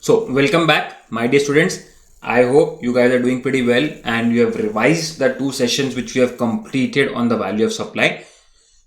So, welcome back, my dear students. I hope you guys are doing pretty well and you have revised the two sessions which we have completed on the value of supply.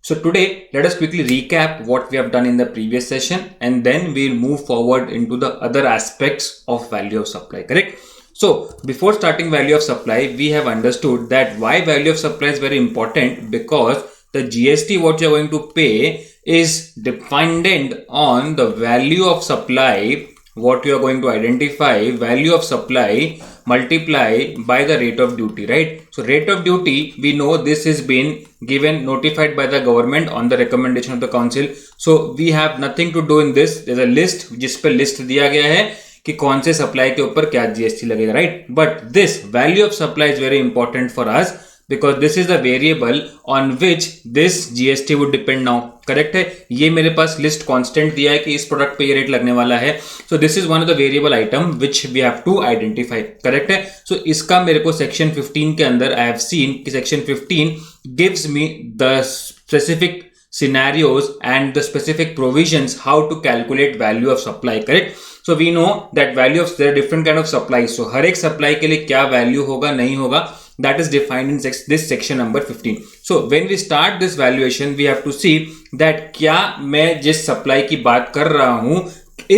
So today, let us quickly recap what we have done in the previous session and then we'll move forward into the other aspects of value of supply, correct? So before starting value of supply, we have understood that why value of supply is very important, because the GST what you are going to pay is dependent on the value of supply, what you are going to identify, value of supply multiply by the rate of duty, right? So rate of duty, we know this is been given, notified by the government on the recommendation of the council. So we have nothing to do in this. There's a list जिस पे list दिया गया है कि कौन से supply के ऊपर क्या GST लगेगा, right? But this value of supply is very important for us because this is the variable on which this GST would depend now. Correct है, ये मेरे पास लिस्ट कांस्टेंट दिया है कि इस प्रोडक्ट पे ये रेट लगने वाला है. So this is one of the variable item which we have to identify. Correct है. सो इसका मेरे को सेक्शन 15 के अंदर आई हैव सीन कि section 15 gives me the specific scenarios and the specific provisions how to calculate value of supply. Correct. So we know that value of, there are different kind of supplies. So हर एक supply के लिए क्या value होगा नहीं होगा, that is defined in this section number 15. So when we start this valuation, we have to see that क्या मैं जिस supply की बात कर रहा हूँ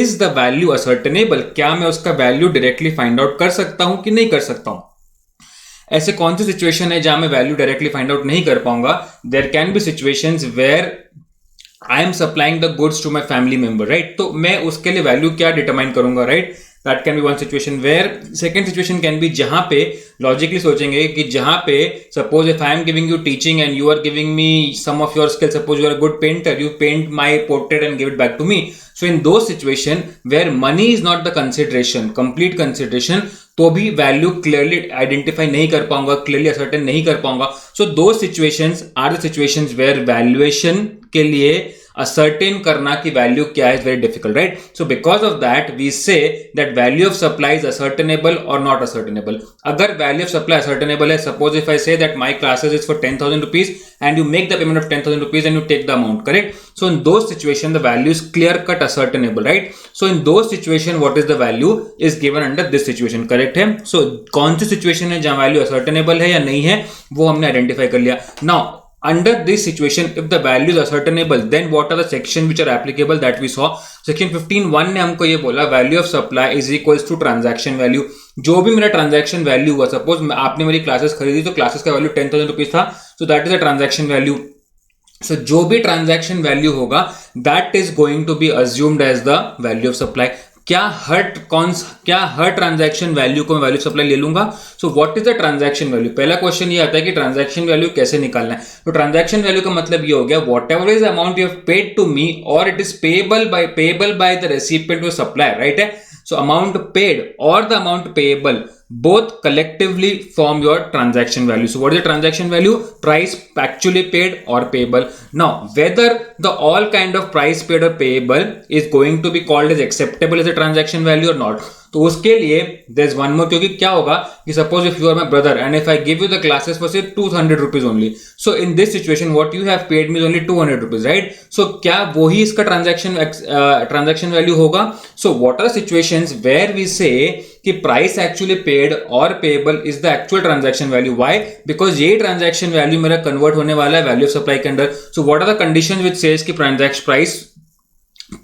is the value ascertainable, क्या मैं उसका value directly find out कर सकता हूँ कि नहीं कर सकता हूँ. ऐसे कौन सी सिचुएशन है जहां मैं वैल्यू डायरेक्टली फाइंड आउट नहीं कर पाऊंगा. There can be situations where I am supplying the goods to my family member, right. तो मैं उसके लिए वैल्यू क्या डिटरमाइन करूंगा, right. That can be one situation. Where second situation can be जहां पे लॉजिकली सोचेंगे कि जहां पे suppose if I am giving you teaching and you are giving me some of your skill, suppose you are a good painter, you paint my portrait and give it back to me. So in those situation where money is not the consideration, complete consideration, तो भी value clearly identify नहीं कर पाऊंगा, clearly ascertain नहीं कर पाऊंगा. So दो situations are the situations where valuation के लिए असर्टेन करना की वैल्यू क्या है, very difficult, right. So because of that we say that value of supply is ascertainable और नॉट असर्टेनेबल. अगर वैल्यू ऑफ सप्लाई असर्टेनेबल है, suppose if I say that my classes is for 10,000 rupees and you make the payment of 10,000 rupees and you take the amount, correct. So in those situation the value is clear cut ascertainable, right. So in those situation what is the value is given under this situation, correct है. So कौन सी situation है जहां value ascertainable है या नहीं है वो हमने आइडेंटिफाई कर लिया. Now under this situation if the value is ascertainable then what are the sections which are applicable that we saw. Section 15(1) ने हमको ये बोला value of supply is equals to transaction value. जो भी मेरा ट्रांजैक्शन वैल्यू हुआ, suppose आपने मेरी क्लासेस खरीदी तो क्लासेस का वैल्यू 10,000 रुपीज था, so that is a transaction value. So जो भी ट्रांजैक्शन वैल्यू होगा that is going to be assumed as the value of supply. क्या हर ट्रांजैक्शन वैल्यू को मैं वैल्यू सप्लाई ले लूंगा. सो what is the transaction value. पहला क्वेश्चन ये आता है कि ट्रांजैक्शन वैल्यू कैसे निकालना है. तो ट्रांजैक्शन वैल्यू का मतलब ये हो गया whatever is amount you have paid to me और it is payable by the recipient to supplier, right है. So amount paid or the amount payable both collectively form your transaction value. So what is the transaction value? Price actually paid or payable. Now whether the all kind of price paid or payable is going to be called as acceptable as a transaction value or not. तो उसके लिए there's one more, क्योंकि क्या होगा कि suppose if you are my brother and if I give you the classes for say 200 rupees only, so in this situation what you have paid me is only 200 rupees, right. So क्या वही इसका transaction value होगा. So what are the situations where we say कि price actually paid or payable is the actual transaction value. Why? Because ये transaction value मेरा convert होने वाला है value of supply के अंदर. So what are the conditions which says कि transaction price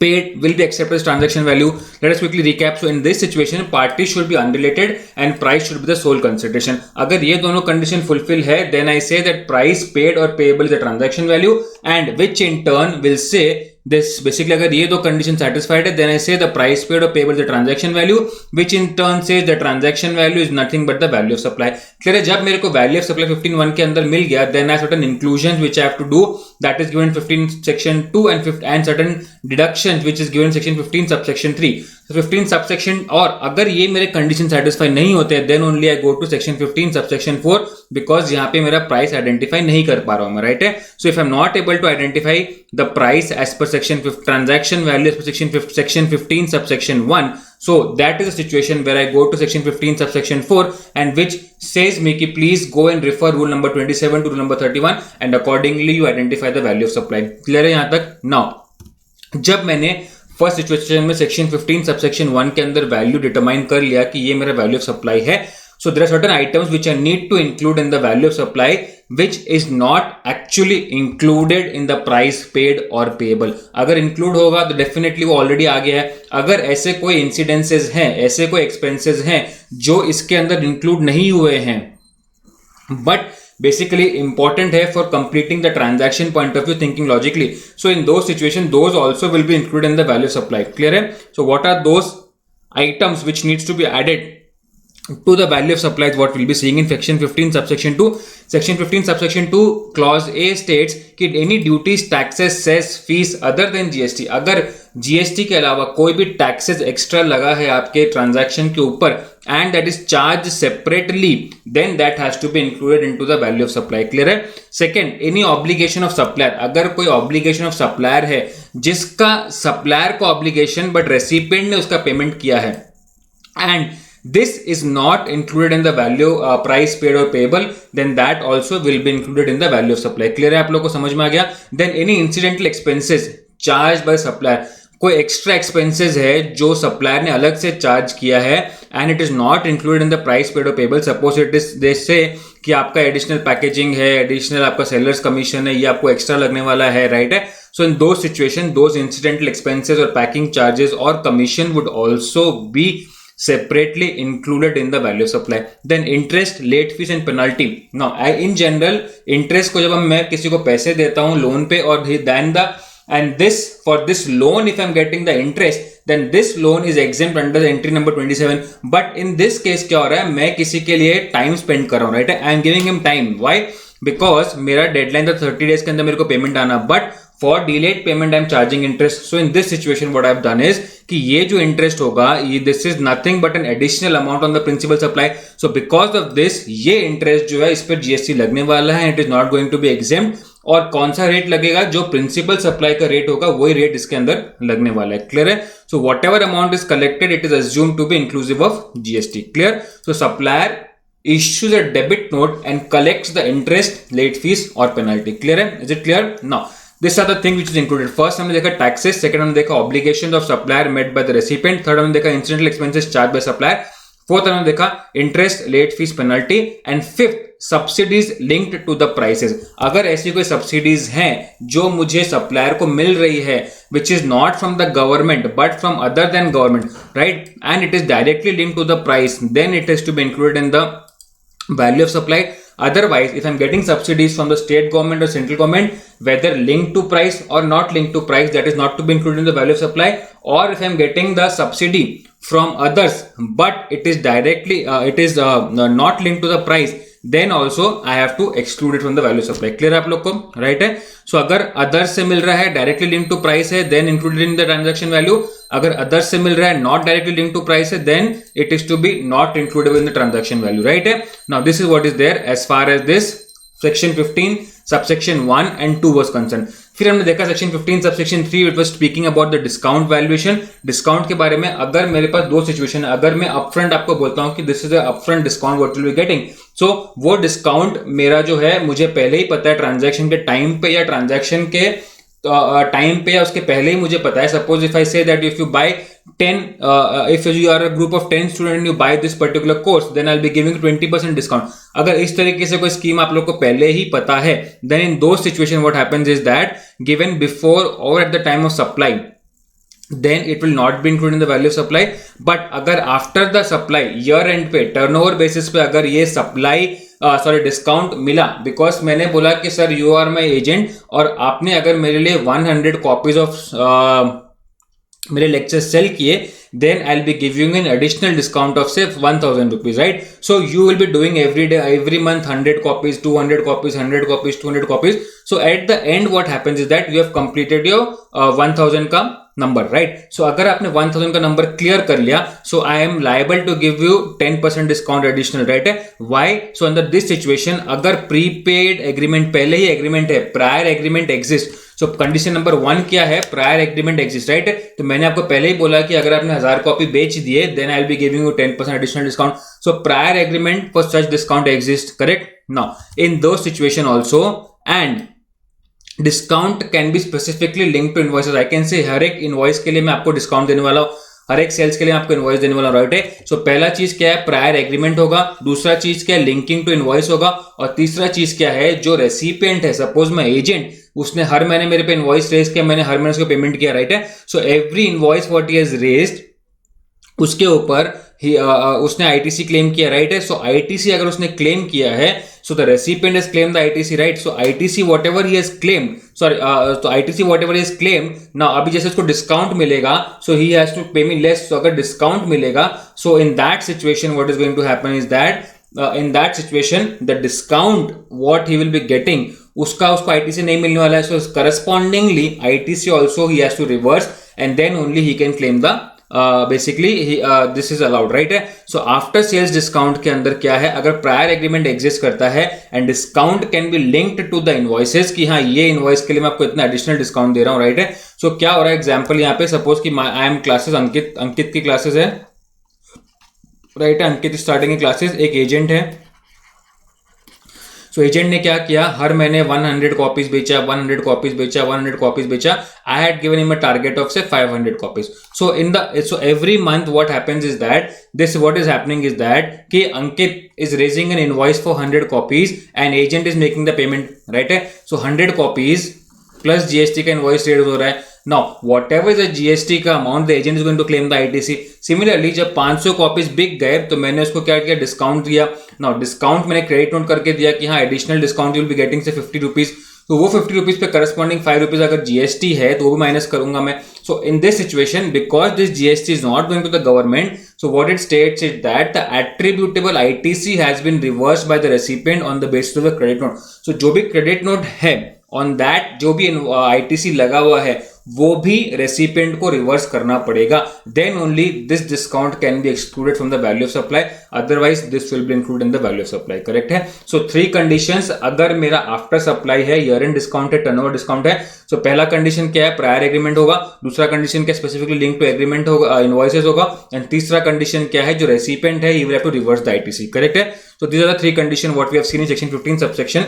paid will be accepted as transaction value. Let us quickly recap. So in this situation parties should be unrelated and price should be the sole consideration. अगर ये दोनों condition fulfill है then I say that price paid or payable is a transaction value and which in turn will say this. Basically अगर ये दो condition satisfied है then I say the price paid or payable is the transaction value which in turn says the transaction value is nothing but the value of supply. clear है. जब मेरे को value of supply 15(1) के अंदर मिल गया then I have certain inclusions which I have to do, that is given 15 section 2 and certain deductions which is given section 15 subsection 3. So 15 subsection, और अगर ये मेरे condition satisfy नहीं होते then only I go to section 15 subsection 4 because यहाँ पे मेरा price identify नहीं कर पा रहा हूँ मैं, right है. So if I'm not able to identify the price as per section 5 transaction value as per section 15 subsection 1, so that is a situation where I go to section 15 subsection 4 and which says me कि please go and refer rule number 27 to rule number 31 and accordingly you identify the value of supply. clear है यहाँ तक. Now जब मैंने first situation में section 15 subsection 1 के अंदर value determine कर लिया कि ये मेरा वैल्यू ऑफ सप्लाई है. So there are certain items which I need to include in the value of supply which is not actually included in the price paid or payable. अगर include होगा तो definitely वो already आ गया है. अगर ऐसे कोई incidences हैं, ऐसे कोई expenses हैं जो इसके अंदर include नहीं हुए हैं but basically important है for completing the transaction point of view, thinking logically. So in those situations those also will be included in the value of supply. Clear है? So what are those items which needs to be added to the value of supply is what we'll be seeing in section 15 subsection 2. Section 15 subsection 2 clause A states कि any duties, taxes, cess, fees other than GST, अगर GST के अलावा कोई भी taxes extra लगा है आपके transaction के ऊपर and that is charged separately, then that has to be included into the value of supply. Clear है? Second, any obligation of supplier, अगर कोई obligation of supplier है जिसका supplier को obligation but recipient ने उसका payment किया है and this is not included in the value price paid or payable, then that also will be included in the value of supply. Clear है आप लोगों को समझ में आ गया? Then any incidental expenses charged by supplier, कोई extra expenses है जो सप्लायर ने अलग से चार्ज किया है and it is not included in the price paid और पेबल. सपोज इट इज जैसे कि आपका एडिशनल पैकेजिंग है, एडिशनल आपका सेलर्स कमीशन है, ये आपको एक्स्ट्रा लगने वाला है, राइट है. सो इन दो सिचुएशन दोज इंसिडेंटल एक्सपेंसेस और पैकिंग चार्जेस और commission would also be separately included in the value of supply. Then interest, late fees and penalty. Now in general interest को जब मैं किसी को पैसे देता हूँ लोन पे और then the and this for this loan if I'm getting the interest then this loan is exempt under the entry number 27. But in this case क्या हो रहा है, मैं किसी के लिए time spend कर रहा हूँ, right? I am giving him time. Why? Because मेरा deadline था 30 days के अंदर मेरे को payment आना, but for delayed payment I am charging interest. So in this situation what I have done is कि ये जो interest होगा ये this is nothing but an additional amount on the principal supply. So because of this ये interest जो है इस पर GST लगने वाला है, it is not going to be exempt. और कौन सा रेट लगेगा, जो प्रिंसिपल सप्लाई का रेट होगा वही रेट इसके अंदर लगने वाला है. क्लियर है? So whatever amount is collected it is assume to be inclusive of GST. Clear? So supplier issues a debit note and collects the interest, late fees और penalty. Clear है? Is it clear? Now these are the things which is included. First हमने देखा taxes, second हमने देखा obligations of supplier met by the recipient, third हमने देखा incidental expenses charged by supplier, fourth हमने देखा interest, late fees, penalty and fifth subsidies linked to the prices. अगर ऐसी कोई सब्सिडीज हैं जो मुझे सप्लायर को मिल रही है which is not from the government but from other than government, right, and it is directly linked to the price, then it is to be included in the value of supply. Otherwise, if I'm getting subsidies from the state government or central government, whether linked to price or not linked to price, that is not to be included in the value of supply. Or if I'm getting the subsidy from others, but it is directly, not linked to the price, then also I have to exclude it from the value of supply. Clear आप लोग को? Right है? सो अगर others से मिल रहा है directly link to price है then included in the transaction value. अगर अदर्स से मिल रहा है not directly link to price है then it is to be not included in the transaction value. Right है? Now this is what is there as far as this section 15 subsection 1 and 2 was concern. फिर हमने देखा section 15 subsection 3 it was speaking about the discount valuation. Discount के बारे में अगर मेरे पास दो सिचुएशन है, अगर मैं अपफ्रंट आपको बोलता हूं कि this is a upfront discount what will be getting, so वो डिस्काउंट मेरा जो है मुझे पहले ही पता है ट्रांजैक्शन के टाइम पे या ट्रांजैक्शन के टाइम पे या उसके पहले ही मुझे पता है. Suppose if I say that if you buy 10 if you are a group of 10 students and you buy this particular course then I'll be giving 20% discount. अगर इस तरीके से कोई स्कीम आप लोग को पहले ही पता है then in those situation what happens is that given before or at the time of supply then it will not be included in the value of supply. But अगर after the supply year end पे turnover basis पे अगर ये supply discount मिला because मैंने बोला कि sir you are my agent और आपने अगर मेरे लिए 100 कॉपीज ऑफ मेरे लेक्चर सेल किए then I'll be giving an additional discount of say 1000 rupees, right? So you will be doing every day, every month 100 copies, 200 copies, 100 copies, 200 copies. So at the end what happens is that you have completed your 1000 का number, right? So अगर आपने 1000 का number clear कर लिया, so I am liable to give you 10% discount additional, right? Why? So under this situation अगर prepaid agreement पहले ही agreement है, prior agreement exists, सो condition number 1 क्या है? Prior agreement exist, right? तो मैंने आपको पहले ही बोला कि अगर आपने 1000 कॉपी बेच दिए then I will be giving you 10% additional discount. So prior agreement for such discount exist, correct? Now in दो situation also and discount can be specifically link to invoices. I can say हर एक invoice के लिए मैं आपको discount देने वाला हूं, हर एक सेल्स के लिए आपको इनवॉइस देने वाला, राइट है। सो पहला चीज क्या है, प्रायर एग्रीमेंट होगा। दूसरा चीज क्या है, लिंकिंग टू इनवॉइस होगा। और तीसरा चीज क्या है, जो रेसिपिएंट है, सपोज मैं एजेंट, उसने हर महीने मेरे पे इनवॉइस रेज किया, मैंने हर महीने उसको पेमेंट किया, राइट है। So every invoice what he has raised, उसके ऊपर उसने आईटीसी क्लेम किया, राइट है। सो आईटीसी अगर उसने क्लेम किया है, so the recipient has claim the ITC, right. So ITC whatever he has claim, sorry, तो ITC whatever he has claim, ना अभी जैसे उसको डिस्काउंट मिलेगा, सो ही हैज टू पे मी लेस। सो अगर डिस्काउंट मिलेगा, so in that situation what is going to happen is that in that situation the discount what he will be getting उसको ITC नहीं मिलने वाला है। सो correspondingly ITC also he has to reverse and then only he can claim the basically this is allowed, right है। So after sales discount के अंदर क्या है, अगर प्रायर एग्रीमेंट एग्जिस्ट करता है and discount can be linked to the invoices कि हाँ ये इनवॉइस के लिए मैं आपको इतना एडिशनल डिस्काउंट दे रहा हूँ, राइट है। सो क्या हो रहा है, एग्जांपल यहाँ पे सपोज कि आई एम क्लासेस, अंकित की क्लासेस है, राइट है। अंकित स्टार्टिंग की क्लासेस, एक एजेंट है। सो एजेंट ने क्या किया, हर महीने 100 कॉपीज बेचा, 100 कॉपीज बेचा, 100 कॉपीज बेचा। I had given him a target of say 500 copies. So so every month what happens is that this what is happening is that कि Ankit is raising an invoice for 100 copies and agent is making the payment, right है। So 100 copies plus GST का invoice raise हो रहा है। Now, whatever is the GST का amount, the agent is going to claim the ITC. Similarly, जब 500 copies बिक गए तो मैंने उसको क्या किया, डिस्काउंट दिया। Now, डिस्काउंट मैंने क्रेडिट नोट करके दिया कि हाँ additional discount you will be getting से 50 रुपीज। तो वो 50 रुपीज पे करस्पॉन्डिंग 5 रुपीज अगर जीएसटी है तो वो भी माइनस करूंगा मैं। So in this situation because this GST is not going to the government, so what it states is that the attributable ITC has been reversed by the recipient on the basis of the credit note. So जो भी credit note है on that, जो भी ITC लगा हुआ है वो भी रेसिपिएंट को रिवर्स करना पड़ेगा। Then only this discount can be excluded from the value of supply, otherwise this will be included in the value of supply, correct है। सो 3 कंडीशंस, अगर मेरा आफ्टर सप्लाई है, ईयर एंड डिस्काउंट है, turnover discount है। So पहला condition क्या है, prior agreement होगा। दूसरा कंडीशन क्या, स्पेसिफिकली लिंक टू एग्रीमेंट होगा, इनवॉइसेस होगा। एंड तीसरा कंडीशन क्या है, जो रेसिपिएंट है he will have to reverse the ITC, correct है। So these are the 3 condition what we have seen in section 15 subsection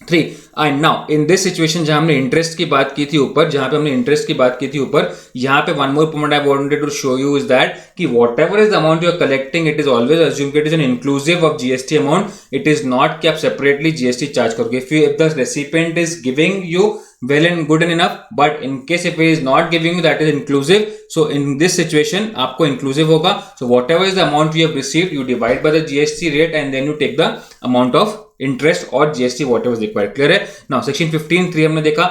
3। And now in this situation जहां हमने इंटरेस्ट की बात की थी ऊपर, यहाँ पे one more point I wanted to show you is that कि whatever is the amount you are collecting, it is always assume it is an inclusive of GST amount. It is not कि आप separately GST charge करोगे। If the recipient is giving you well and good and enough, but in case if it is not giving you, that is inclusive. So in this situation आपको inclusive होगा। So whatever is the amount you have received, you divide by the GST rate and then you take the amount of interest or GST whatever is required, clear है। Now section 15(3) हमने देखा।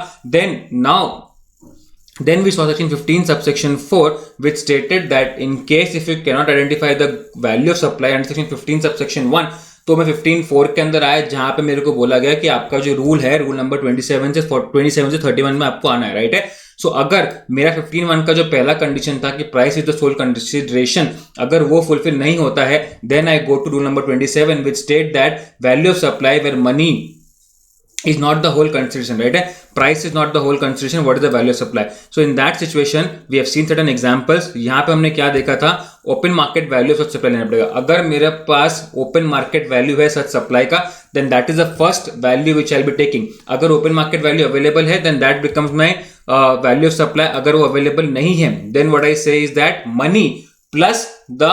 Then we saw section 15 subsection 4 which stated that in case if you cannot identify the value of supply under section 15 subsection 1, तो मैं 15(4) के अंदर आया जहां पे मेरे को बोला गया कि आपका जो रूल है, रूल नंबर 27 से 31 में आपको आना है, राइट है। सो अगर मेरा 15(1) का जो पहला कंडीशन था कि price is the sole consideration, अगर वो फुलफिल नहीं होता है, then I go to rule number 27 which state that value of supply where money is not the whole consideration, right? Price is not the whole consideration. What is the value of supply? So in that situation, we have seen certain examples. यहाँ पे हमने क्या देखा था, open market value of such supply लेना पड़ेगा। अगर मेरे पास ओपन मार्केट वैल्यू है सच सप्लाई का, then that is the first value which I'll be taking. अगर ओपन मार्केट वैल्यू अवेलेबल है, then that becomes my value of supply. अगर वो अवेलेबल नहीं है, then what I say is that money plus the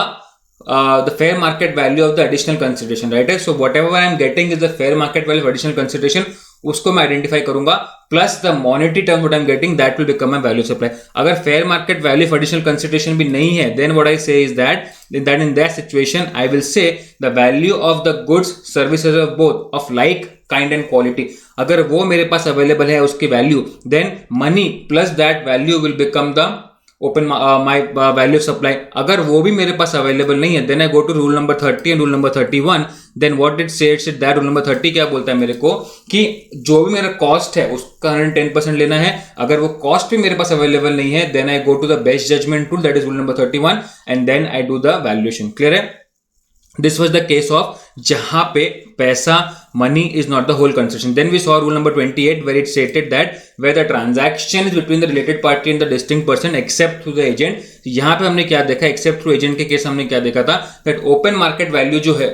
fair market value of the additional consideration, right? So whatever I am getting is the fair market value of additional consideration, उसको मैं identify करूंगा, plus the monetary term what I am getting that will become my value supply. अगर fair market value of additional consideration भी नहीं है, then what I say is that in that situation I will say the value of the goods services of both of like kind and quality, अगर वो मेरे पास available है उसकी value, then money plus that value will become the open my value of supply. अगर वो भी मेरे पास अवेलेबल नहीं है, then I go to rule number 30 and rule number 31। Then what it सेड्स दैट रूल नंबर 30 क्या बोलता है मेरे को कि जो भी मेरा कॉस्ट है उसका 110% लेना है। अगर वो कॉस्ट भी मेरे पास अवेलेबल नहीं है, then I go to the best judgement rule, that is rule number 31 and then I do the valuation, clear है। This was the case of जहां पे पैसा money is not the whole consideration. Then we saw rule number 28 where it stated that where the transaction is between the related party and the distinct person except through the agent. यहां पे हमने क्या देखा, except through agent के case हमने क्या देखा था, that open market value जो है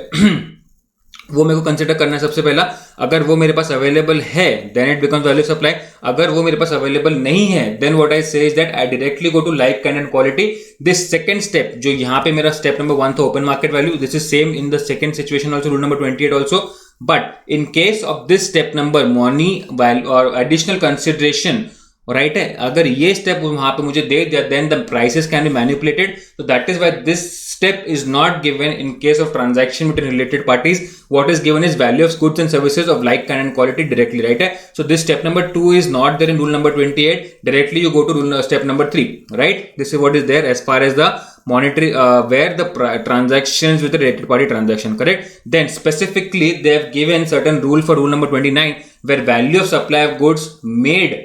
वो मेरे को कंसिडर करना है सबसे पहला। अगर वो मेरे पास अवेलेबल है then it becomes value supply. अगर वो मेरे पास अवेलेबल नहीं है then what I say is that I directly go to like kind and quality. This second step जो यहाँ पे मेरा स्टेप नंबर 1 था open market value, this is same in the second situation also, rule number 28 also. But in case of this step number money और additional consideration right है, अगर ये step वहां पे मुझे दे दिया then the prices can be manipulated. तो that is why this step is not given in case of transaction between related parties. What is given is value of goods and services of like kind and quality directly, right? So this step number 2 is not there in rule number 28. Directly you go to step number 3, right? This is what is there as far as the monetary where the transactions with the related party transaction, correct? Then specifically they have given certain rule for rule number 29 where value of supply of goods made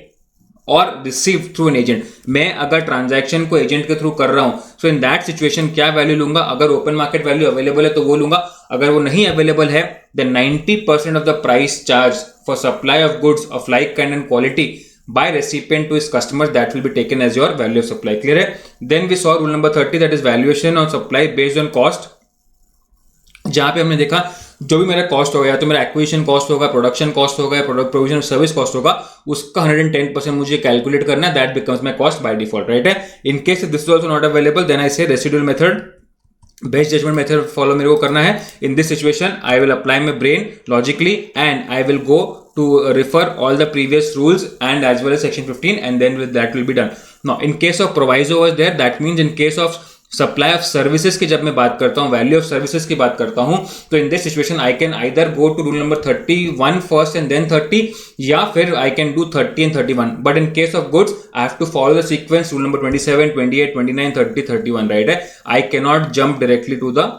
और receive through an agent. मैं अगर transaction को agent के through कर रहा हूं सो in that situation क्या value लूंगा? अगर ओपन मार्केट वैल्यू अवेलेबल है तो वो लूंगा, अगर वो नहीं अवेलेबल है then 90% of the price charge for supply of goods of like kind and quality by recipient to his customers that will be taken as your value of supply. Clear है? Then we saw rule number 30 that is valuation of supply based on cost, जहां पे हमने देखा जो भी मेरा cost होगा या तो मेरा एक्विजिशन कॉस्ट होगा, प्रोडक्शन कॉस्ट होगा या प्रोडक्ट प्रोविजन सर्विस कॉस्ट होगा, उसका 110% मुझे कैलकुलेट करना है, that becomes my cost by default, right है। In case this is also not available then I say residual method, best judgement method follow मेरे को करना है। In this situation I will apply my brain logically and I will go to refer all the previous rules and as well as section 15 and then with that will be done. Now in case of proviso was there, that means in case of supply of services की जब मैं बात करता हूँ, value of services की बात करता हूँ, तो in this situation I can either go to rule number 31 first and then 30 या फिर I can do 30 and 31. But in case of goods I have to follow the sequence rule number 27, 28, 29, 30, 31, right? I cannot jump directly to the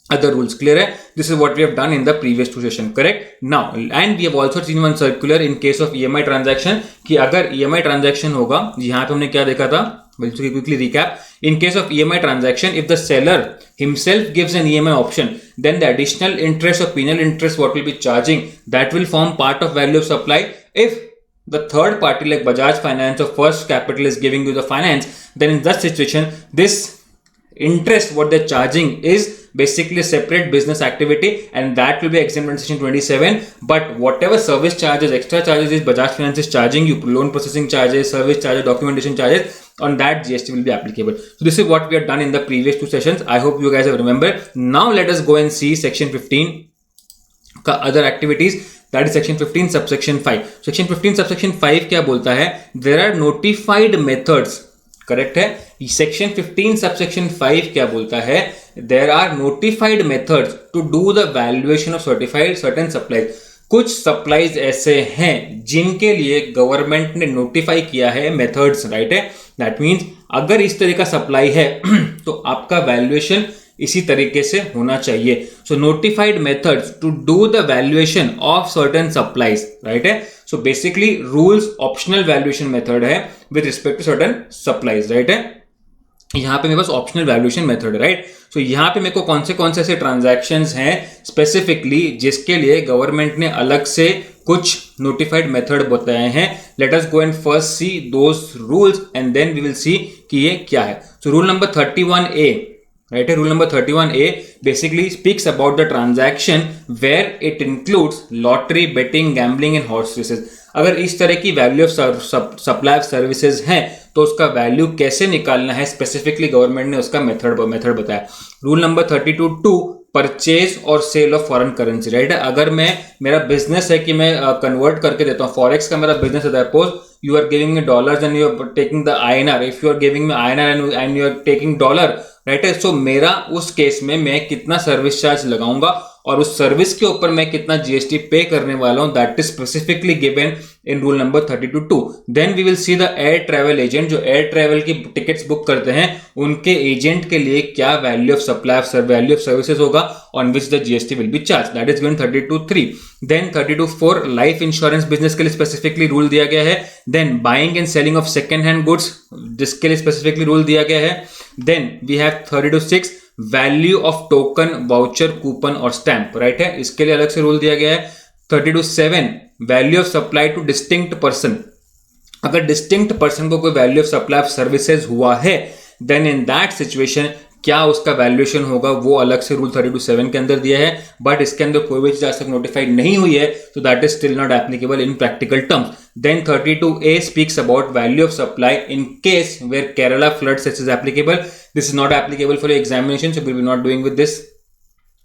other rules. Clear hai? This is what we have done in the previous two session, correct? Now and we have also seen one circular in case of EMI transaction कि अगर EMI transaction होगा, यहाँ पे हमने क्या देखा था, we'll quickly recap. In case of EMI transaction, if the seller himself gives an EMI option, then the additional interest or penal interest what will be charging, that will form part of value of supply. If the third party like Bajaj Finance or First Capital is giving you the finance, then in that situation this interest what they're charging is basically a separate business activity and that will be exempt under section 27. But whatever service charges, extra charges is Bajaj Finance is charging you, loan processing charges, service charges, documentation charges, on that GST will be applicable. So this is what we have done in the previous two sessions. I hope you guys have remembered. Now let us go and see section 15 का other activities. That is section 15 subsection 5. Section 15 subsection 5 क्या बोलता है? There are notified methods. Correct है। Section 15 subsection 5 क्या बोलता है? There are notified methods to do the valuation of certified certain supplies. कुछ supplies ऐसे हैं जिनके लिए गवर्नमेंट ने नोटिफाई किया है मेथड्स, राइट है। दैट मीन्स अगर इस तरह का सप्लाई है तो आपका वैल्यूएशन इसी तरीके से होना चाहिए। So notified methods to do the valuation of certain supplies, right है। So basically rules optional valuation method है with respect to certain supplies, right है। यहां पे मेरे पास ऑप्शनल वैल्यूएशन मेथड है, राइट। सो यहां पे मेरे को कौन से ऐसे ट्रांजैक्शंस हैं स्पेसिफिकली जिसके लिए गवर्नमेंट ने अलग से कुछ नोटिफाइड मेथड बताए हैं। Let us go and first see those rules and then we will see कि ये क्या है। So rule number 31A, right? Rule number 31A basically speaks about the transaction where it includes lottery, betting, gambling and horse races. अगर इस तरह की value of supply of services हैं तो उसका वैल्यू कैसे निकालना है स्पेसिफिकली गवर्नमेंट ने उसका मेथड बताया। रूल नंबर 32(2) परचेज और sale of foreign currency, right है। अगर मेरा बिजनेस है कि मैं कन्वर्ट करके देता हूँ, फॉरेक्स का मेरा बिजनेस है, suppose you are giving me dollars and you are taking the INR. If you are giving me INR and you are taking dollar, right? So मेरा उस केस में मैं कितना सर्विस चार्ज लगाऊंगा और उस सर्विस के ऊपर मैं कितना जीएसटी पे करने वाला हूं, that is specifically given in rule number 32(2). Then we will see the air travel agent, जो एयर ट्रैवल की टिकट्स बुक करते हैं उनके एजेंट के लिए क्या value of supply of value of services होगा on which the GST will be charge, that is given 32(3). Then 32(4) life insurance business के लिए स्पेसिफिकली रूल दिया गया है। Then buying and selling of second hand goods जिसके लिए specifically rule दिया गया है। Then we have 32(6) value of token, voucher, coupon और स्टैंप, राइट है, इसके लिए अलग से रूल दिया गया है। 32(7) value of supply two distinct person. अगर डिस्टिंक्ट पर्सन को कोई value of supply of services हुआ है देन इन दैट सिचुएशन क्या उसका वैल्यूएशन होगा वो अलग से रूल 32(7) के अंदर दिया है, बट इसके अंदर कोई भी चीज आज तक नोटिफाइड नहीं हुई है, तो that is still not applicable in practical terms. Then 32A speaks about value of supply in case where Kerala flood cess is applicable. This is not applicable for your examination, so we will be not doing with this.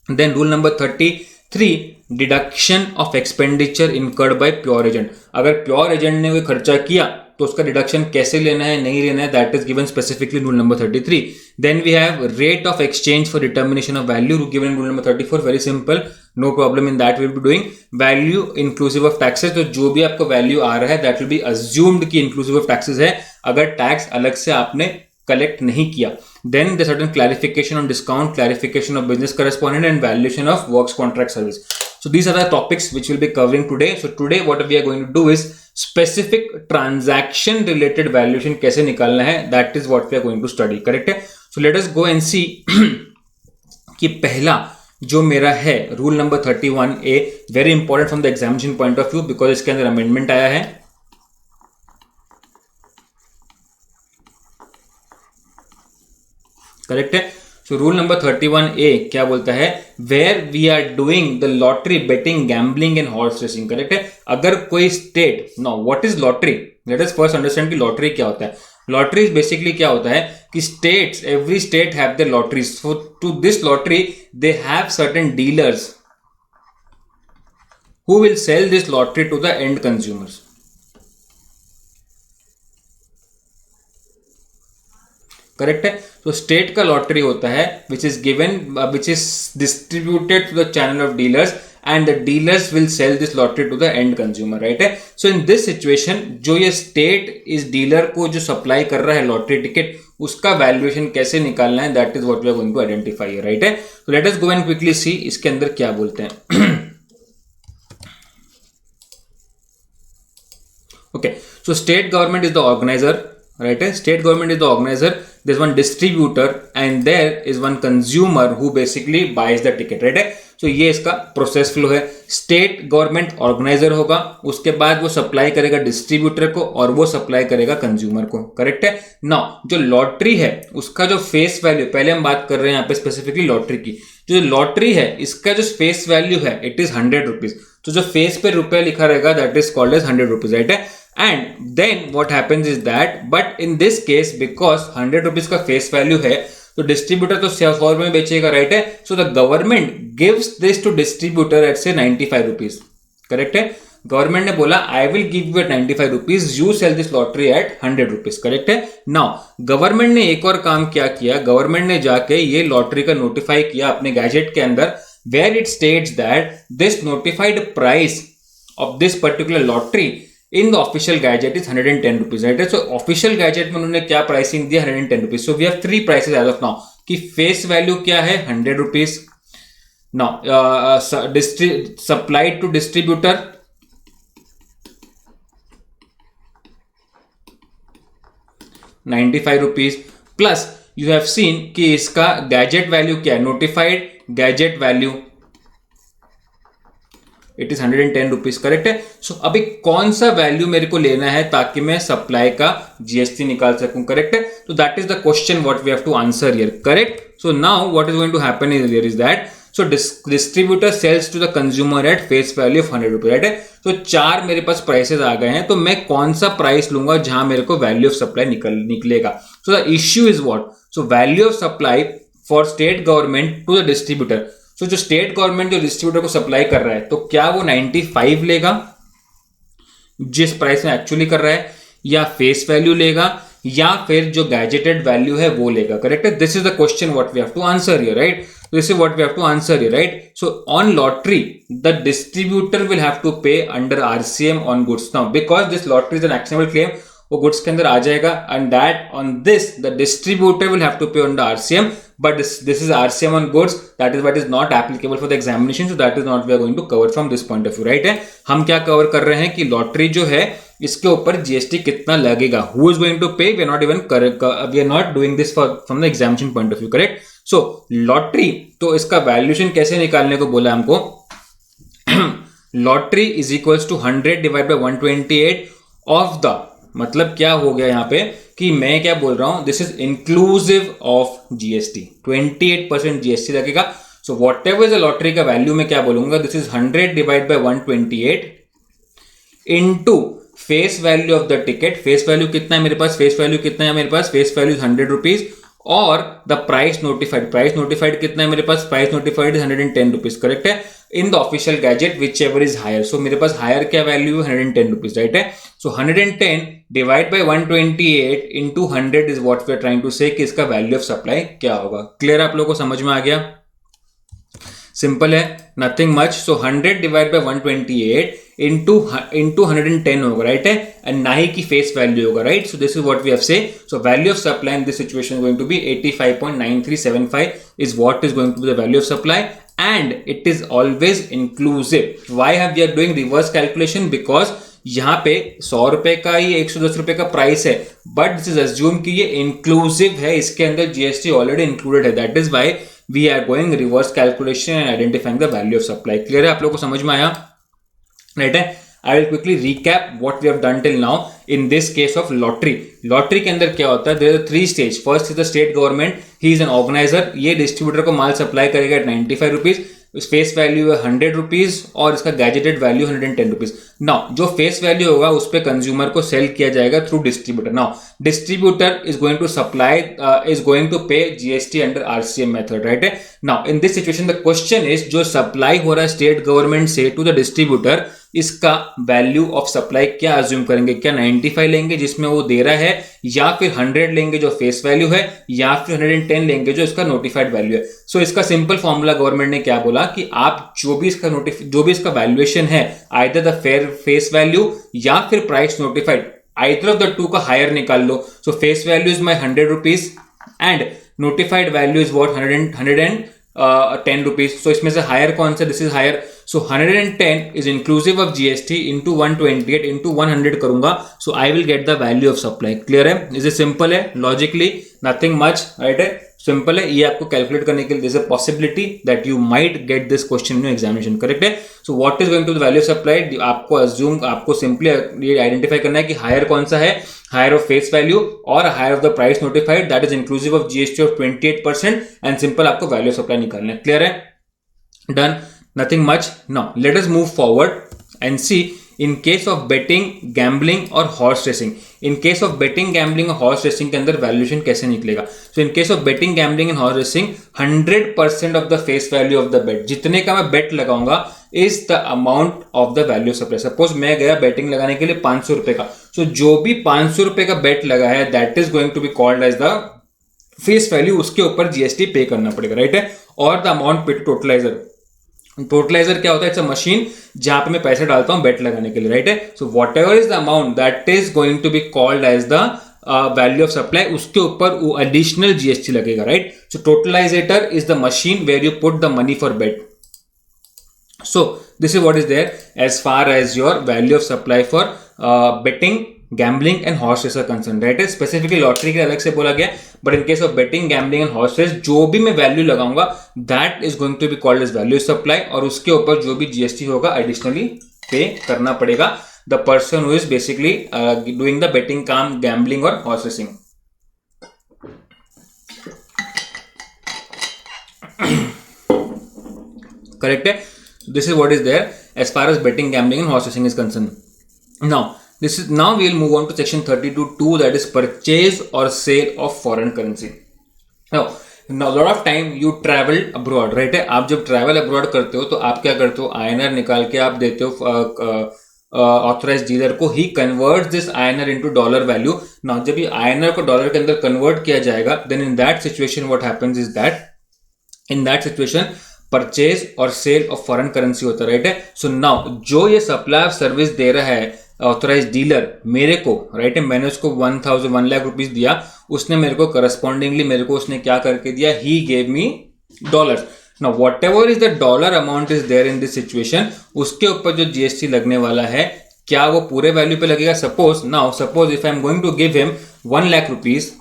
Then rule number 33, deduction of expenditure incurred by pure agent. अगर pure agent ने कोई खर्चा किया तो उसका deduction कैसे लेना है, नहीं लेना है, that is given specifically rule number 33. Then we have rate of exchange for determination of value given rule number 34. Very simple, no problem in that. Will be doing value inclusive of taxes. तो जो भी आपको value आ रहा है that will be assumed कि inclusive of taxes है, अगर टैक्स अलग से आपने कलेक्ट नहीं किया. Then the certain clarification on discount, clarification of business correspondent, and valuation of works contract service. So these are the topics which we'll be covering today. So today what we are going to do is specific transaction related valuation कैसे निकालना है, that is what we are going to study. Correct है? So let us go and see कि पहला जो मेरा है rule number 31A, very important from the examination point of view because इसके अंदर अमेंडमेंट आया है. करेक्ट है. सो रूल नंबर 31A क्या बोलता है, where we are doing the lottery, betting, gambling and horse racing. Correct है. अगर कोई state, no what is lottery, let us first understand कि लॉटरी क्या होता है. लॉटरी बेसिकली क्या होता है कि states, every state have the lottery. So to this lottery they have certain dealers who will sell this lottery to the end consumers. Correct है. तो स्टेट का लॉटरी होता है which is given, which is distributed to the channel of dealers and the dealers will sell this lottery to the end consumer. Right है. So in this situation जो ये state इस dealer को जो supply कर रहा है लॉटरी टिकट, उसका वैल्यूएशन कैसे निकालना है, that is what we are going to identify. Right है. तो let us go and quickly see इसके अंदर क्या बोलते हैं. Okay. So state government is the organiser. Right? State government is the organizer. There's one distributor and there is one consumer who basically buys the ticket. Right? So ये इसका process flow है. State government organiser होगा, उसके बाद वो supply करेगा distributor को और वो सप्लाई करेगा कंज्यूमर को. करेक्ट है. नाउ जो लॉटरी है उसका जो फेस वैल्यू, पहले हम बात कर रहे हैं यहाँ पे स्पेसिफिकली लॉटरी की. जो लॉटरी है इसका जो फेस वैल्यू है इट इज 100 रुपीज. तो जो फेस पे रुपया लिखा रहेगा that is called as 100 rupees. Right है. And then what happens is that, but in this case because 100 rupees का फेस वैल्यू है तो डिस्ट्रीब्यूटर तो 100 में बेचेगा. राइट है. So the government gives this to distributor at say 95 rupees. Correct है. Government ने बोला I will give you at 95 rupees, you sell this lottery at 100 rupees. Correct है. नाउ गवर्नमेंट ने एक और काम क्या किया, गवर्नमेंट ने जाके ये लॉटरी का नोटिफाई किया अपने गैजेट के अंदर, where it states that this notified price of this particular lottery in the official gadget is 110 rupees. Right? So official gadget में उन्होंने क्या प्राइसिंग दिया, 110 rupees. So we have three prices as of now कि face value क्या है 100 rupees. Now supplied to distributor 95 rupees plus you have seen कि इसका gadget value क्या है, notified gadget value it is 110 rupees. Correct है. सो अभी कौन सा वैल्यू मेरे को लेना है ताकि मैं सप्लाई का जीएसटी निकाल सकूं. करेक्ट है. तो that is the question what we have to answer here. Correct. So now what is going to happen is here is that so distributor sells to the consumer at face value of 100 rupees. Right है. तो चार मेरे पास prices आ गए हैं, तो मैं कौन सा प्राइस लूंगा जहां मेरे को वैल्यू ऑफ सप्लाई निकलेगा. So the issue is what, so value of supply for state government to the distributor. तो जो स्टेट गवर्नमेंट जो डिस्ट्रीब्यूटर को सप्लाई कर रहा है तो क्या वो 95 लेगा जिस प्राइस में एक्चुअली कर रहा है, या फेस वैल्यू लेगा, या फिर जो गैजेटेड वैल्यू है वो लेगा. करेक्ट है. This is the question what we have to answer here. Right. This is what we have to answer here. Right. So on lottery the distributor will have to pay under RCM on goods. Now because this lottery is an actionable claim, वो goods के अंदर आ जाएगा and that on this the distributor will have to pay under RCM. But this is RCM on goods, that is what is not applicable for the examination, so that is not we are going to cover from this point of view. Right है. हम क्या cover कर रहे हैं कि lottery जो है इसके ऊपर जीएसटी कितना लगेगा, who is going to pay, we are not doing this from the examination point of view. Correct. So lottery, तो इसका वैल्यूएशन कैसे निकालने को बोला हमको. Lottery is equals to 100 divide by 128 of the मतलब क्या हो गया यहाँ पे कि मैं क्या बोल रहा हूं, this is inclusive of GST, 28% GST लगेगा. So whatever is the lottery का वैल्यू मैं क्या बोलूंगा, this is 100 divide by 128 into face value of the ticket. Face value कितना है मेरे पास, फेस वैल्यू कितना है मेरे पास, फेस वैल्यू 100 रुपीज, और the price notified, price notified कितना है मेरे पास, प्राइस नोटिफाइड 110 रुपीज, करेक्ट है, in the official gazette whichever is higher. So मेरे पास हायर क्या वैल्यू है, 110 रुपीज, राइट है. So 110 divide by 128 into 100 is what we are trying to say कि इसका वैल्यू ऑफ सप्लाई क्या होगा. क्लियर, आप लोगों को समझ में आ गया, सिंपल है, nothing much. So 100 divide by 128 into 110 होगा, राइट है, एंड ना ही की फेस वैल्यू होगा, right. So this is what we have say. So value of supply in this situation going to be 85.9375 is what is going to be the value of supply, and it is always inclusive. Why have we are doing reverse calculation, because यहां पे 100 रुपए का ही 110 रुपए का price है, but this is assume कि ये inclusive है, इसके अंदर जीएसटी ऑलरेडी इंक्लूडेड है. That is why we are going reverse calculation and identifying the value of supply. Clear है, आप लोगों को समझ में आया, राइट है. I will quickly recap what we have done till now in this case of lottery. Lottery के अंदर क्या होता है, there are 3 stage. First is the state government, he is an organiser, ये डिस्ट्रीब्यूटर को माल सप्लाई करेगा at 95 rupees, face value है 100 rupees और इसका गैजेटेड वैल्यू 110 रुपीज. नाउ जो फेस वैल्यू होगा उस पे कंज्यूमर को सेल किया जाएगा through distributor. Now distributor is going to supply, is going to pay GST under RCM method, right है. Now in this situation the question is, जो supply हो रहा है स्टेट गवर्नमेंट से टू द डिस्ट्रीब्यूटर, इसका value of supply क्या assume करेंगे, क्या 95 लेंगे जिसमें वो दे रहा है, या फिर 100 लेंगे जो फेस वैल्यू है, या फिर 110 लेंगे जो इसका नोटिफाइड वैल्यू है. सो इसका सिंपल फॉर्मूला गवर्नमेंट ने क्या बोला कि आप जो भी इसका वैल्यूएशन है, आइदर द फेस वैल्यू या फिर price notified, either of the two का हायर निकाल लो. So face value is my 100 rupees and notified value is what 110 rupees. So इसमें से हायर कौन सा, this is higher. So 110 is inclusive of GST into 128 into 100 करूंगा, so I will get the value of supply. Clear है, is simple है, logically nothing much, right है, simple है. ये आपको कैलकुलेट करने के लिए this a possibility that you might get this question in examination, correct है. So what is going to the value of supply, आपको सिंपली ये आइडेंटिफाई करना है कि हायर कौन सा है, हायर ऑफ फेस वैल्यू और higher of the price notified, that is inclusive of GST of 28%, and simple आपको वैल्यू ऑफ सप्लाई निकालना है. क्लियर है, done, nothing much. Now let us move forward and see in case of betting, gambling और horse racing. In case of betting, gambling और horse racing के अंदर valuation कैसे निकलेगा. So in case of betting, gambling and horse racing, 100% of the face value of the bet, जितने का मैं bet लगाऊंगा is the amount of the value of supply. Suppose मैं गया betting लगाने के लिए 500 रुपए का, so जो भी 500 रुपए का bet लगा है that is going to be called as the face value, उसके ऊपर GST पे करना पड़ेगा, राइट है. और द अमाउंट पे टोटलाइजर, टोटलाइजर क्या होता है, इट्स अ मशीन जहां पे मैं पैसे डालता हूं बेट लगाने के लिए, राइट है. So whatever is the amount that is going to be called as the value of supply, उसके ऊपर वो एडिशनल जीएसटी लगेगा, right. So totalisator is the machine where you put the money for bet. So this is what is there as far as your value of supply for betting, gambling and horse race are concern, right है. Specifically lottery के अलग से बोला गया, but in case of betting, gambling and horse race जो भी मैं value लगाऊंगा that is going to be called as value supply, और उसके ऊपर जो भी जीएसटी होगा एडिशनली पे करना पड़ेगा the person who is basically doing the betting काम, गैम्बलिंग और हॉर्स रेसिंग. करेक्ट है, this is what is there as far as betting, gambling and horse racing is concern. Now we will move on to section 32(2), that is purchase or sale of foreign currency. Now a lot of time you travel abroad, right है. आप जब travel abroad करते हो तो आप क्या करते हो, INR निकाल के आप देते हो ऑथराइज डीलर को, he converts this INR into dollar value. Now जब ये INR को डॉलर के अंदर कन्वर्ट किया जाएगा, then in that situation what happens is that in that situation purchase और सेल ऑफ फॉरेन करेंसी होता है, राइट है. सो नाउ जो ये सप्लाई ऑफ सर्विस दे रहा है ऑथराइज डीलर मेरे को, राइट है, मैंने उसको 1 लाख रुपीज दिया, उसने मेरे को करस्पॉन्डिंगली मेरे को उसने क्या करके दिया, he gave me dollars. Now whatever is the dollar amount is there in this situation, उसके ऊपर जो जीएसटी लगने वाला है क्या वो पूरे वैल्यू पे लगेगा. Suppose if I am going to give him 1 lakh rupees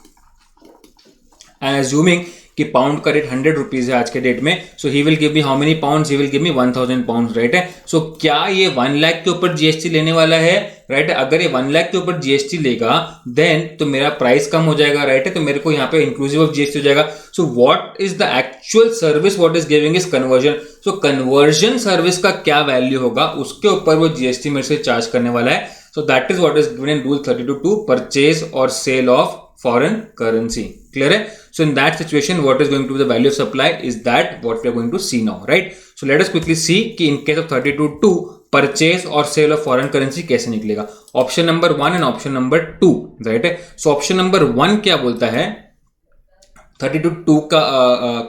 and assuming कि पाउंड का रेट 100 रुपीज है आज के डेट में, so he will give me how many pounds, he will give me 1000 pound, right है। सो क्या ये 1 लाख के ऊपर जीएसटी लेने वाला है, राइट है। अगर ये 1 लाख के ऊपर जीएसटी लेगा देन तो मेरा प्राइस कम हो जाएगा, राइट है, तो मेरे को यहाँ पे इंक्लूसिव ऑफ जीएसटी हो जाएगा। सो what is the actual service what is giving is conversion. So conversion service का क्या वैल्यू होगा उसके ऊपर वो जीएसटी मेरे से चार्ज करने वाला है। So that is what is given in rule 32 purchase और sale of foreign currency. Clear है? So in that situation, what is going to be the value of supply is that what we are going to see now, right? So let us quickly see कि in case of 32(2) purchase और sale of foreign currency कैसे निकलेगा। Option number 1 and option number 2, right है? So option number 1 क्या बोलता है, 32(2) का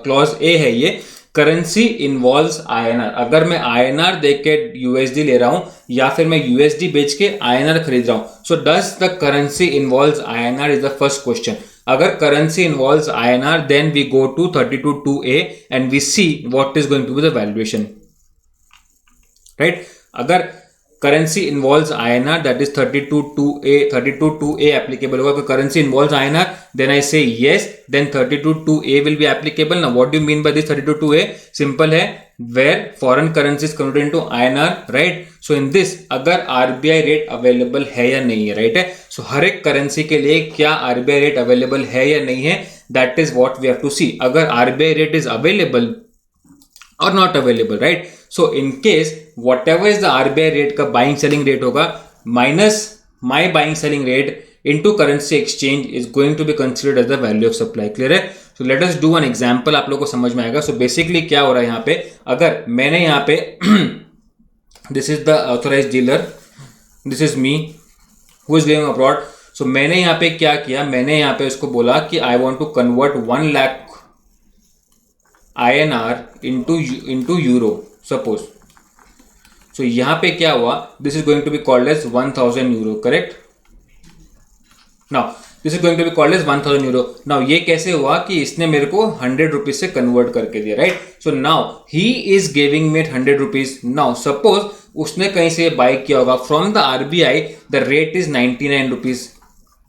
clause A है ये, करेंसी इन्वॉल्व्स आईएनआर। अगर मैं आईएनआर देख के यूएसडी ले रहा हूं या फिर मैं यूएसडी बेच के आईएनआर खरीद रहा हूं, so does the currency involves INR is the first question. अगर currency involves INR then we go to 32(2)(a and we see what is going to be the valuation, right. अगर currency involves INR that is 32(2)(a applicable होगा। Currency involves INR then I say yes, then 32(2)(a will be applicable. Now what do you mean by this 32(2)(a? Simple है, where foreign currency is converted into INR, right. So in this अगर RBI rate available है या नहीं है, right है। सो हर एक currency के लिए क्या आरबीआई रेट अवेलेबल है या नहीं है, that is what we have to see. अगर आरबीआई रेट इज अवेलेबल और not available, right. So in case whatever is the RBI rate का बाइंग सेलिंग रेट होगा minus my buying selling rate into currency exchange is going to be considered as the value of supply. Clear है? So let us do an example, आप लोगों को समझ में आएगा। So basically क्या हो रहा है यहाँ पे, अगर मैंने यहाँ पे this is the authorised dealer, this is me who is living abroad. So मैंने यहाँ पे क्या किया, मैंने यहाँ पे उसको बोला कि I want to convert 1 lakh INR into euro suppose. So यहाँ पे क्या हुआ, this is going to be called as 1000 euro, correct? Now this is going to be called as 1000 euro. Now ये कैसे हुआ कि इसने मेरे को 100 रुपीज से कन्वर्ट करके दिया, right. So now he is giving me 100 rupees. Now suppose उसने कहीं से बाय किया होगा from the RBI, the rate is 99 rupees,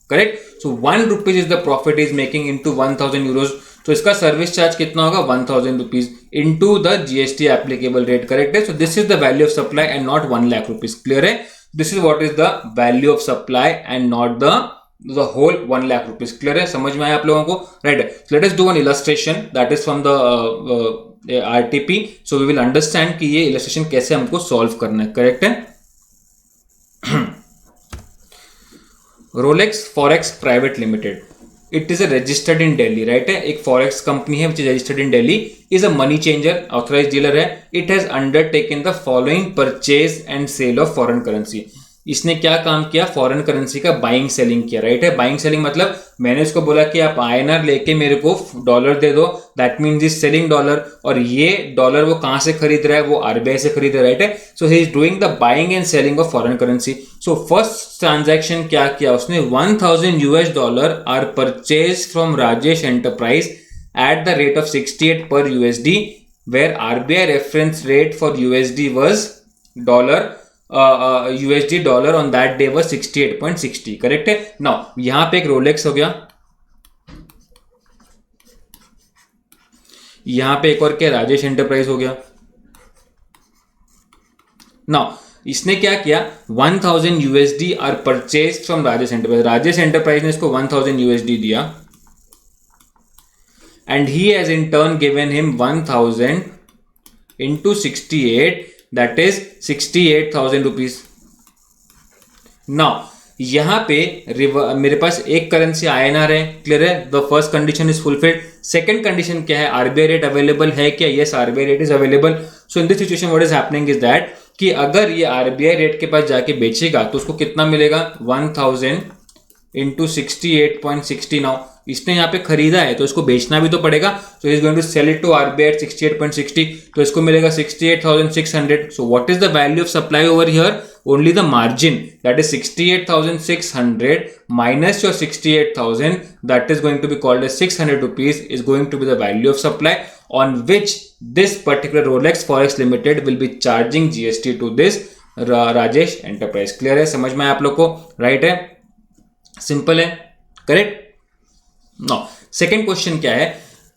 correct. So 1 rupees is the profit is making into 1000 euros. तो इसका सर्विस चार्ज कितना होगा, 1000 rupees into the GST applicable rate, correct है। So this is the value of supply and not 1 lakh rupees. Clear है? This is what is the value of supply and not the whole 1 lakh rupees. Clear है? समझ में आया आप लोगों को, right. Let us do one illustration that is from the RTP, so we will understand कि ये इलस्ट्रेशन कैसे हमको सॉल्व करना है, करेक्ट है। Rolex Forex Private Limited, it is registered in Delhi, right है। एक फॉरेक्स कंपनी है which is registered in Delhi, is a money changer, authorised dealer है। It has undertaken the following purchase and sale of foreign currency. इसने क्या काम किया, foreign currency का buying selling किया, राइट है। बाइंग सेलिंग मतलब मैंने उसको बोला कि आप आईएनआर लेके मेरे को डॉलर दे दो, that means is selling dollar. और ये डॉलर वो कहां से खरीद रहा है, वो आरबीआई से खरीद रहा है, राइट है। So he is doing the buying and selling of foreign currency. So first transaction क्या किया उसने, $1000 are purchase from Rajesh Enterprise at the rate of 68 per USD, where RBI reference rate for USD was USD dollar on that day was 68.60, correct है। Now यहां पे एक Rolex हो गया, यहां पे एक और क्या, राजेश एंटरप्राइज हो गया। नाउ इसने क्या किया, 1000 USD are purchase from Rajesh enterprise. Rajesh enterprise ने इसको 1000 USD दिया and he has in turn given him 1000 into 68, that is 68,000 rupees. Now यहां पे मेरे पास एक करेंसी आईएनआर है, क्लियर है। The first condition is fulfilled. Second condition क्या है, आरबीआई रेट अवेलेबल है क्या, yes RBI rate is available. So in this situation what is happening is that कि अगर ये आरबीआई रेट के पास जाके बेचेगा तो उसको कितना मिलेगा, 1000 into 68.60। नाउ इसने यहाँ पे खरीदा है तो इसको बेचना भी तो पड़ेगा, so he is going to sell it to RBI at 68.60, तो इसको मिलेगा 68,600। So what is the value of supply over here, only the margin, that is 68,600 minus your 68,000, that is going to be called as 600 rupees is going to be the value of supply on which this particular Rolex Forex Limited will be charging GST to this Rajesh Enterprise. Clear है, समझ में आया आप लोग को, right है, simple है, correct. Now second question क्या है,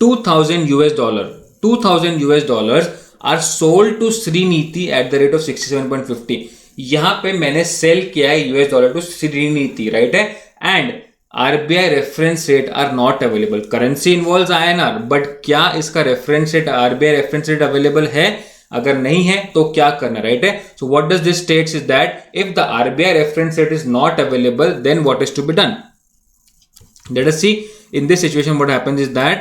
2000 US dollar. 2000 US dollars are sold to Sriniti at the rate of 67.50. यहां पे मैंने सेल किया है US dollar to Shriniti, right है, and RBI reference rate are not available. Currency involves INR, but क्या इसका reference rate, RBI reference rate available है? अगर नहीं है तो क्या करना, राइट है. So what does this states is that if the RBI reference rate is not available then what is to be done. Let us see in this situation what happens is that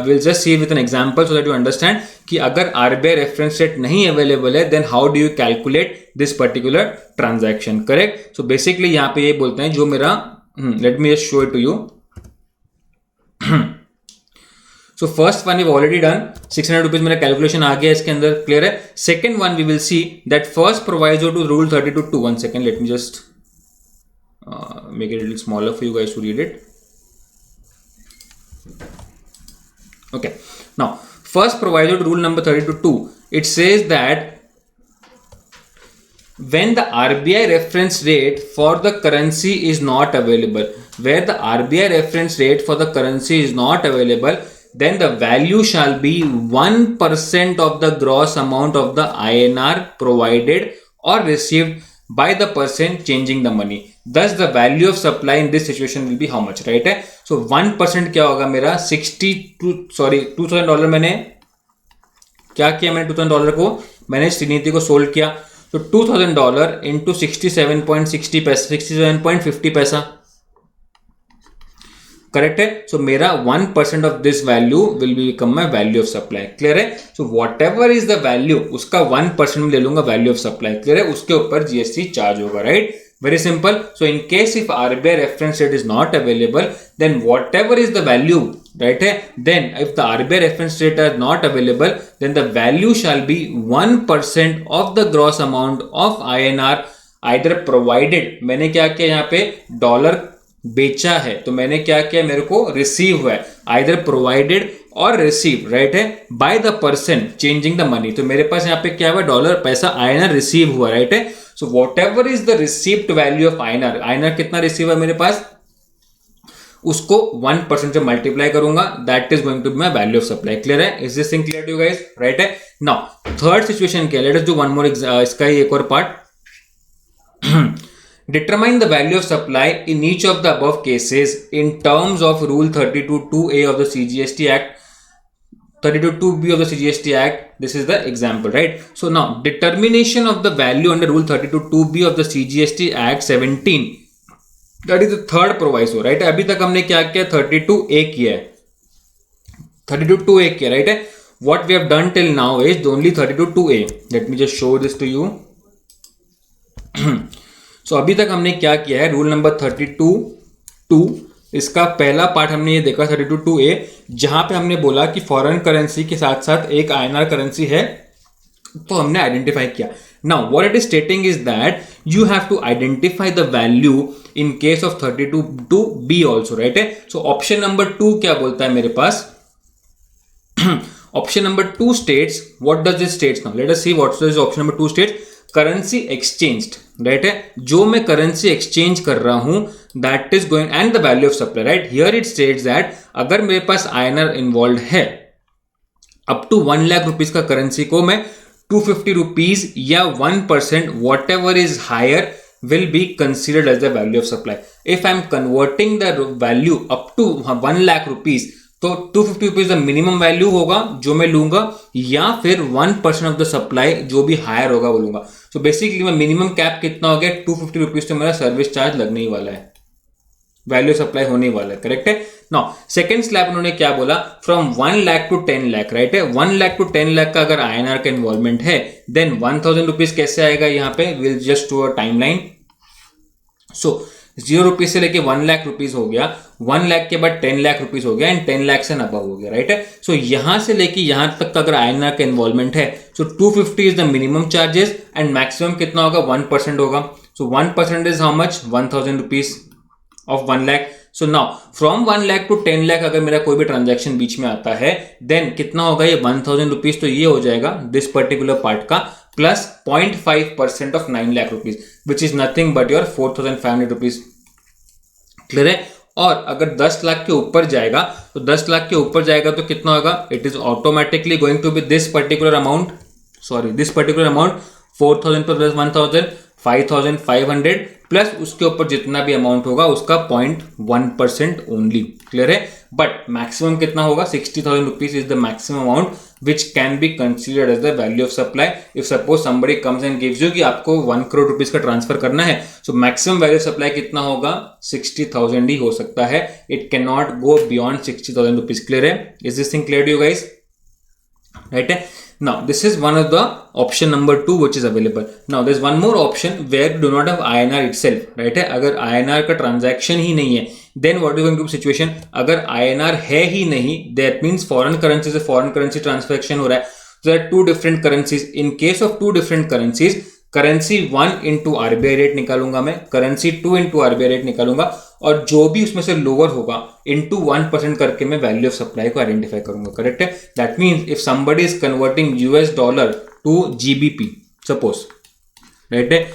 we'll just see with an example so that you understand कि अगर RBI reference rate नहीं available है then how do you calculate this particular transaction, correct? So basically यहाँ पे ये बोलते हैं जो मेरा let me just show it to you. So first one we've already done, 600 rupees मेरा calculation आ गया इसके अंदर, clear है. Second one we will see that first proviso to rule 32.2. 1 second, let me just make it a little smaller for you guys to read it. Okay, now first proviso to rule number 32.2, it says that when the RBI reference rate for the currency is not available, where the RBI reference rate for the currency is not available, then the value shall be 1% of the gross amount of the INR provided or received by the person changing the money. Thus the value of supply in this situation will be how much, right है. So 1% क्या होगा मेरा, $2000 मैंने क्या किया, मैंने $2000 को मैंने श्रीनीति को सोल्ड किया, तो $2000 इंटू 67.60 पैसा, 67.50 पैसा, करेक्ट है. सो मेरा 1% of this value will become my value of supply, clear है. So whatever is the value, उसका 1% में ले लूंगा वैल्यू ऑफ सप्लाई, क्लियर है. उसके ऊपर जीएसटी चार्ज होगा, right. Very simple. So in case if RBI reference rate is not available, then whatever is the value, right? Then if the RBI reference rate are not available, then the value shall be 1% of the gross amount of INR either provided. मैंने क्या किया यहाँ पे, dollar बेचा है तो मैंने क्या किया, मेरे को रिसीव हुआ है, either provided और रिसीव, राइट है, by the person changing the money. तो मेरे पास यहाँ पे क्या हुआ, डॉलर पैसा INR रिसीव हुआ, राइट है. So whatever is the received value of INR, INR कितना रिसीव है मेरे पास, उसको 1% से मल्टीप्लाई करूंगा, that is going to be my value of supply, clear है. Is this thing clear to you guys, right है. नाउ थर्ड सिचुएशन क्या है, let us do one more, इसका ही एक और part. Determine the value of supply in each of the above cases in terms of Rule 32.2A of the CGST Act, 32.2B of the CGST Act. This is the example, right? So now determination of the value under Rule 32.2B of the CGST Act 17. That is the third proviso, right? अभी तक हमने क्या किया, 32A किया है, 32.2A किया, right? What we have done till now is only 32.2A. Let me just show this to you. So अभी तक हमने क्या किया है, रूल नंबर 32.2, इसका पहला पार्ट हमने ये देखा 32.2A, जहां पे हमने बोला कि फॉरेन करेंसी के साथ साथ एक आईएनआर करेंसी है, तो हमने आइडेंटिफाई किया. Now what it is stating is that you have to identify the value in case of 32.2B also, right है. सो ऑप्शन नंबर 2 क्या बोलता है मेरे पास, option number 2 states, what does this states, now let us see what does option number 2 states, currency exchanged, right है, जो मैं currency exchange कर रहा हूं that is going and the value of supply, right. Here it states that अगर मेरे पास INR involve है अप टू 1 लाख रुपीज का करेंसी को मैं 250 रुपीज या 1% whatever is higher will be considered as the value of supply. If I am converting the value up to 1 lakh rupees, तो 250 rupees the minimum value होगा जो मैं लूंगा, या फिर 1% ऑफ द सप्लाई जो भी हायर होगा वो लूंगा. सो बेसिकली मैं मिनिमम कैप कितना हो गया, 250 रुपीज तो मेरा सर्विस चार्ज लगने ही वाला है, वैल्यू सप्लाई होने वाला है, करेक्ट है. नाउ सेकंड स्लैब उन्होंने क्या बोला, from 1 lakh to 10 lakh, right है. 1 लाख टू 10 लाख का अगर आईएनआर का इन्वॉल्वमेंट है देन 1000 रुपीज कैसे आएगा, यहाँ पे will just do a timeline. So 0 rupees से लेके 1 लाख रुपीज हो गया, 1 लाख के बाद 10 लाख रुपीज हो गया, एंड 10 लाख से अबव हो गया, राइट है. सो यहां से लेके यहां तक का अगर आईएनआर का इन्वॉल्वमेंट है, so 250 is the minimum charges and maximum कितना होगा, 1% होगा. So 1% is how much, 1000 rupees of 1 lakh. So now from 1 lakh to 10 lakh अगर मेरा कोई भी ट्रांजैक्शन बीच में आता है देन कितना होगा, ये 1000 रुपीज, तो ये हो जाएगा दिस पर्टिकुलर पार्ट का plus 0.5% of 9 lakh rupees, which is nothing but your 4500 rupees, clear है. और अगर 10 लाख के ऊपर जाएगा तो 10 लाख के ऊपर जाएगा तो कितना होगा, it is automatically going to be this particular amount, 4,000 plus 1,000 5,500 plus उसके ऊपर जितना भी अमाउंट होगा उसका 0.1% ओनली। क्लियर है? बट मैक्सिमम कितना होगा, 60,000 rupees is the maximum amount which can be considered as the value of supply. If suppose somebody comes and gives you कि आपको 1 करोड़ रुपीज का ट्रांसफर करना है, so maximum value of supply कितना होगा, 60,000 ही हो सकता है। It can not go beyond 60,000 rupees. Clear है? Is this thing clear to you guys? Right है? Now this is one of the option number 2 which is available. Now there's one more option where you do not have INR itself, right है? अगर INR का transaction ही नहीं है, then what is going to be situation? अगर INR है ही नहीं, that means foreign currency से foreign currency transaction हो रहा है. So there are two different currencies. In case of two different currencies, currency 1 into RBI rate निकालूंगा मैं, currency 2 into RBI rate निकालूंगा, और जो भी उसमें से लोअर होगा इंटू 1% करके मैं वैल्यू ऑफ सप्लाई को आइडेंटिफाई करूंगा। करेक्ट है? That means if somebody is converting US dollar to GBP suppose, right है,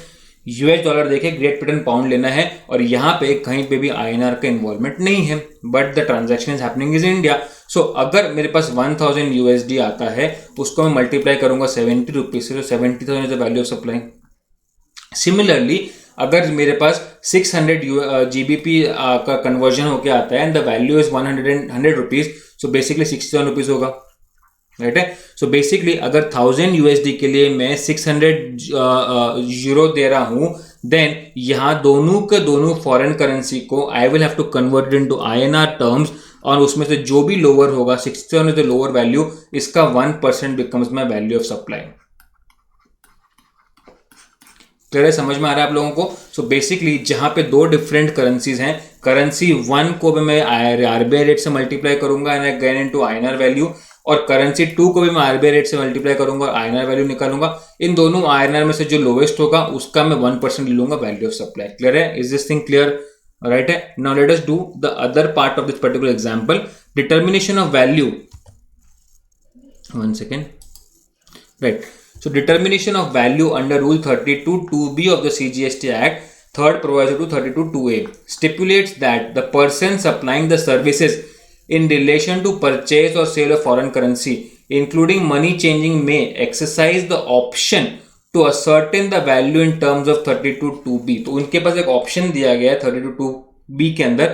यूएस डॉलर देखे ग्रेट ब्रिटेन पाउंड लेना है और यहाँ पे कहीं पे भी आईएनआर का इन्वॉल्वमेंट नहीं है, but the transaction is happening is India. So अगर मेरे पास 1000 यूएसडी आता है, उसको मैं मल्टीप्लाई करूंगा 70 रुपीज से, तो 70,000 is the value of supply. Similarly अगर मेरे पास 600 जीबीपी का कन्वर्जन होके आता है and the value is 100 rupees, so basically 60,000 rupees होगा। राइट है? सो बेसिकली अगर 1000 यूएसडी के लिए मैं 600 यूरो दे रहा हूं, देन यहां दोनों के दोनों फॉरेन करेंसी को I will have to convert into INR terms, और उसमें से जो भी लोअर होगा 60,000 इज द लोअर वैल्यू, इसका 1% becomes my value of supply. Clear है? समझ में आ रहा है आप लोगों को? सो बेसिकली जहां पे दो डिफरेंट करेंसीज हैं, करेंसी 1 को भी मैं आरबीआई रेट से मल्टीप्लाई करूंगा and again into INR value, और करेंसी 2 को भी मैं आरबीआई रेट से मल्टीप्लाई करूंगा और आईएनआर वैल्यू निकालूंगा। इन दोनों आईएनआर में से जो लोवेस्ट होगा उसका मैं 1% ले लूंगा वैल्यू ऑफ सप्लाई। क्लियर है? Is this thing clear? Right है? Now let us do the other part of this particular example, determination of value. 1 second. Right, so determination of value under rule 32(2)(b) of the CGST Act, third proviso to 32(2)(a) stipulates that the person supplying the services in relation to purchase or sale of foreign currency, including money changing, may exercise the option to ascertain the value in terms of 32(2)(b। तो उनके पास एक option दिया गया है 32(2)(b) के अंदर,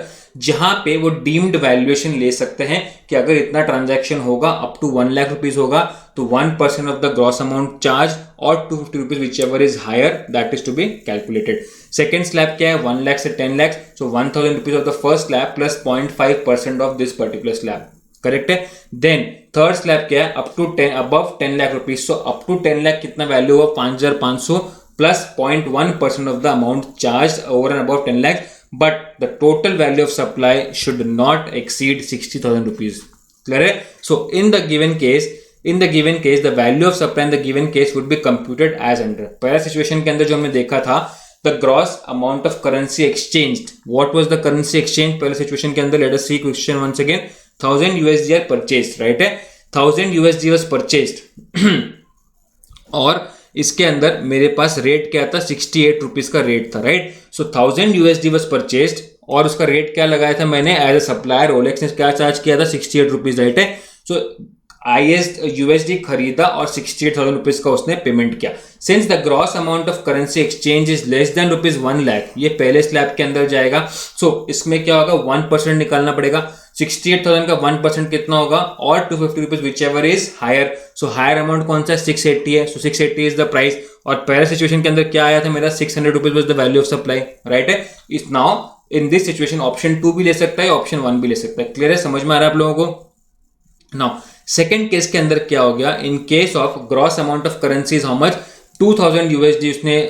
जहां पे वो डीम्ड वैल्यूएशन ले सकते हैं कि अगर इतना ट्रांजैक्शन होगा अप टू 1 लाख रुपीज होगा तो 1% of the gross amount charge और 250 rupees whichever is higher that is to be calculated. Second slab क्या है? 1 लाख से 10 lakh, so 1000 rupees of the first slab plus 0.5% of this particular slab. Correct है? Then third slab क्या है? Up to 10 above 10 lakh rupees, so up to 10 lakh कितना value हुआ? 5,500 plus 0.1% of the amount charge over and above 10 lakh, but the total value of supply should not exceed 60,000 rupees. Clear है? So in the given case, the value of supply in the given case would be computed as under. पहला situation के अंदर जो हमने देखा था, the gross amount of currency exchanged. What was the currency exchange? पहले situation के अंदर let us see question once again. 1000 USD are purchased, right है? 1000 USD was purchased और इसके अंदर मेरे पास रेट क्या था? 68 रुपीज का रेट था, right? So 1000 USD was purchased और उसका रेट क्या लगाया था मैंने एज अ सप्लायर? रोलेक्स ने क्या चार्ज किया था? 68 रुपीज, राइट है? सो यूएसडी खरीदा और 68,000 रुपीज का उसने पेमेंट किया। Since the gross amount of currency exchange is less than rupees 1 lakh, ये पहले स्लैब के अंदर जाएगा। सो इसमें क्या होगा? 1% निकालना पड़ेगा। 68,000 का 1% कितना होगा? और 250 rupees whichever is higher. So higher amount कौन सा है? 680 है, सो 680 इज द प्राइस। और पहले सिचुएशन के अंदर क्या आया था मेरा? 600 rupees was the value of supply, right है? इस now in this situation option 2 भी ले सकता है, ऑप्शन 1 भी ले सकता है। क्लियर है? समझ में आ रहा है आप लोगों को? नाउ सेकेंड केस के अंदर क्या हो गया? In case of gross amount of currency how much? 2000 USD उसने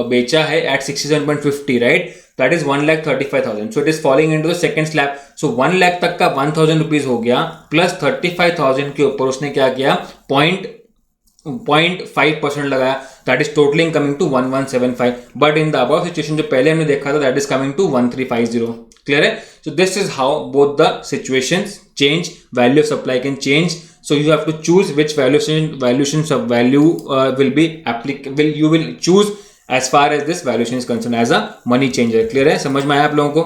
बेचा है at 67.50, right? That is 1,35,000। So it is falling into the second slab. So 1 lakh तक का 1000 रुपीज हो गया, प्लस 35,000 के ऊपर उसने क्या किया? 0.5% लगाया, that is totalling coming to 1175। But in the above situation जो पहले हमने देखा था, that is coming to 1350। Clear है? So this is how both the situations change, value of supply can change. So you have to choose which valuations of value will be applicable. You will choose as far as this valuation is concerned as a money changer. Clear है? समझ में आया आप लोगों को?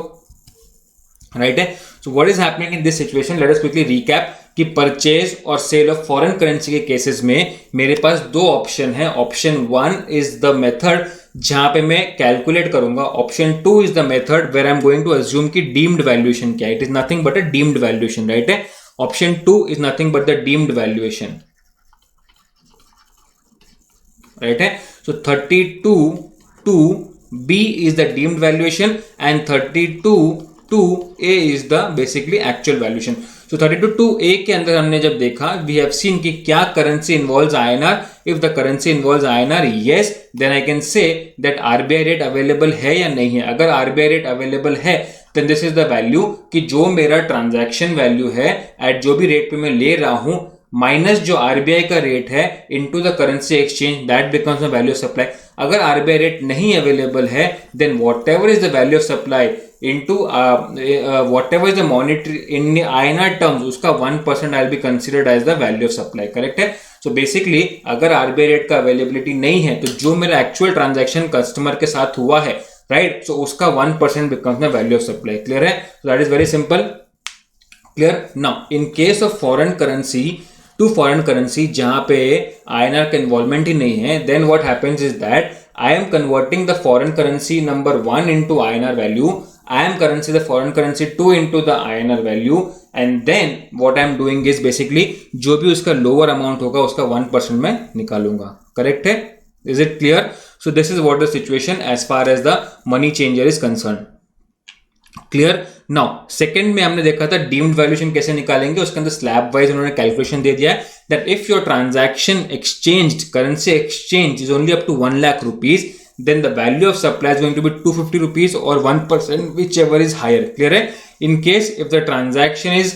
Right है. So what is happening in this situation, let us quickly recap कि purchase और सेल ऑफ फॉरेन करेंसी के केसेस में मेरे पास दो ऑप्शन है. ऑप्शन 1 इज द मेथड जहां पे मैं कैलकुलेट करूंगा. Option 2 is the method where I am going to assume कि डीम्ड वैल्यूएशन क्या है. It is nothing but a deemed valuation, right है. Option 2 is nothing but the deemed valuation, right है. So 32 to B is the deemed valuation and 32 to A is the basically actual valuation. So 32 to A के अंदर हमने जब देखा, we have seen कि क्या currency involves INR. If the currency involves INR, yes, then I can say that RBI rate available है या नहीं है. अगर RBI rate available है then this is the value कि जो मेरा transaction value है at जो भी rate पे मैं ले रहा हूँ माइनस जो आरबीआई का रेट है into the currency exchange, that becomes the value of supply. अगर आरबीआई रेट नहीं अवेलेबल है then whatever is the value of supply into whatever is the monetary in INR terms, उसका 1% I be considered as the value of supply. Correct है. So basically अगर RBI rate का availability नहीं है तो जो मेरा actual transaction customer के साथ हुआ है, राइट, सो उसका 1% becomes the value of supply. Clear है. That is very simple. Clear. Now in case of foreign currency to foreign currency जहां पे आईएनआर का इन्वॉल्वमेंट ही नहीं है, then what happens is that I am converting the foreign currency number 1 into INR value, I am currency the foreign currency 2 into the INR value, and then what I am doing is basically जो भी उसका lower amount होगा उसका 1% मैं निकालूंगा. Correct है. Is it clear. So this is what the situation as far as the money changer is concern. Clear. Now second में हमने देखा था डीम्ड वैल्यूएशन कैसे निकालेंगे. उसके अंदर स्लैब वाइज उन्होंने कैलकुलेशन दे दिया है that if your transaction exchanged currency exchange is only up to 1 lakh rupees, then the value of supply is going to be 250 rupees or 1%, whichever is higher. Clear है. In case if the transaction is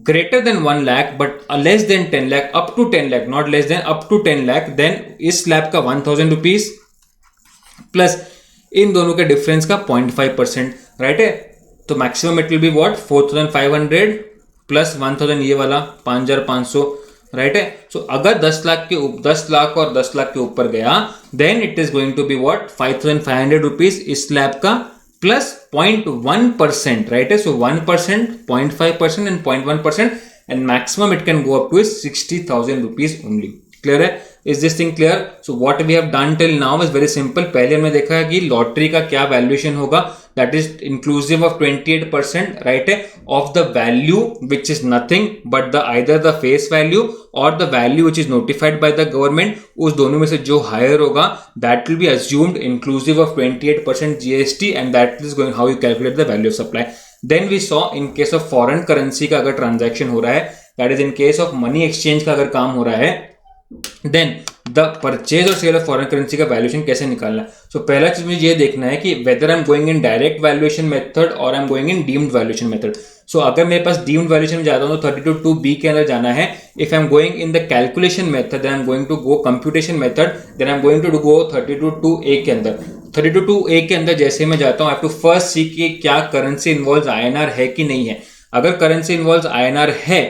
greater than 1 lakh but less than 10 lakh, up to 10 lakh, not less than, up to 10 lakh, then इस slab का 1000 rupees plus इन दोनों के difference का 0.5%, right है. तो maximum it will be what 4500 plus 1000 ये वाला 5500, right है. सो अगर 10 लाख और 10 लाख के ऊपर गया then it is going to be what 5500 rupees इस स्लैब का प्लस 0.1%, राइट है. So 1%, 0.5% and 0.1% and maximum it can go up to 60,000 rupees only. Clear है. Is this thing clear. So what we have done till now is very simple. पहले हमने देखा है कि lottery का क्या वैल्यूएशन होगा, that is inclusive of 28%, right है, of the value which is nothing but the either the face value और the value which is notified by the government. उस दोनों में से जो हायर होगा that will be assumed inclusive of 28% GST and that is going how you calculate the value of supply. Then we saw in case of foreign currency का अगर transaction हो रहा है, that is in case of money exchange का अगर काम हो रहा है, देन द परचेज और सेल ऑफ फॉरेन करेंसी का वैल्यूएशन कैसे निकालना है. सो पहला चीज मुझे ये देखना है कि whether I am going in direct valuation method और I am going in deemed valuation method. So अगर मेरे पास डीम्ड वैल्यूएशन में जाता हूं तो 32(2)(b) के अंदर जाना है. If I am going in the calculation method then I am going to go computation method, then I am going to go 32(2)(a) के अंदर. 32(2)(a) के अंदर जैसे मैं जाता हूं आई हैव टू फर्स्ट सी कि क्या करेंसी इन्वॉल्व्स आईएनआर है कि नहीं है. अगर करेंसी इन्वॉल्व्स आईएनआर है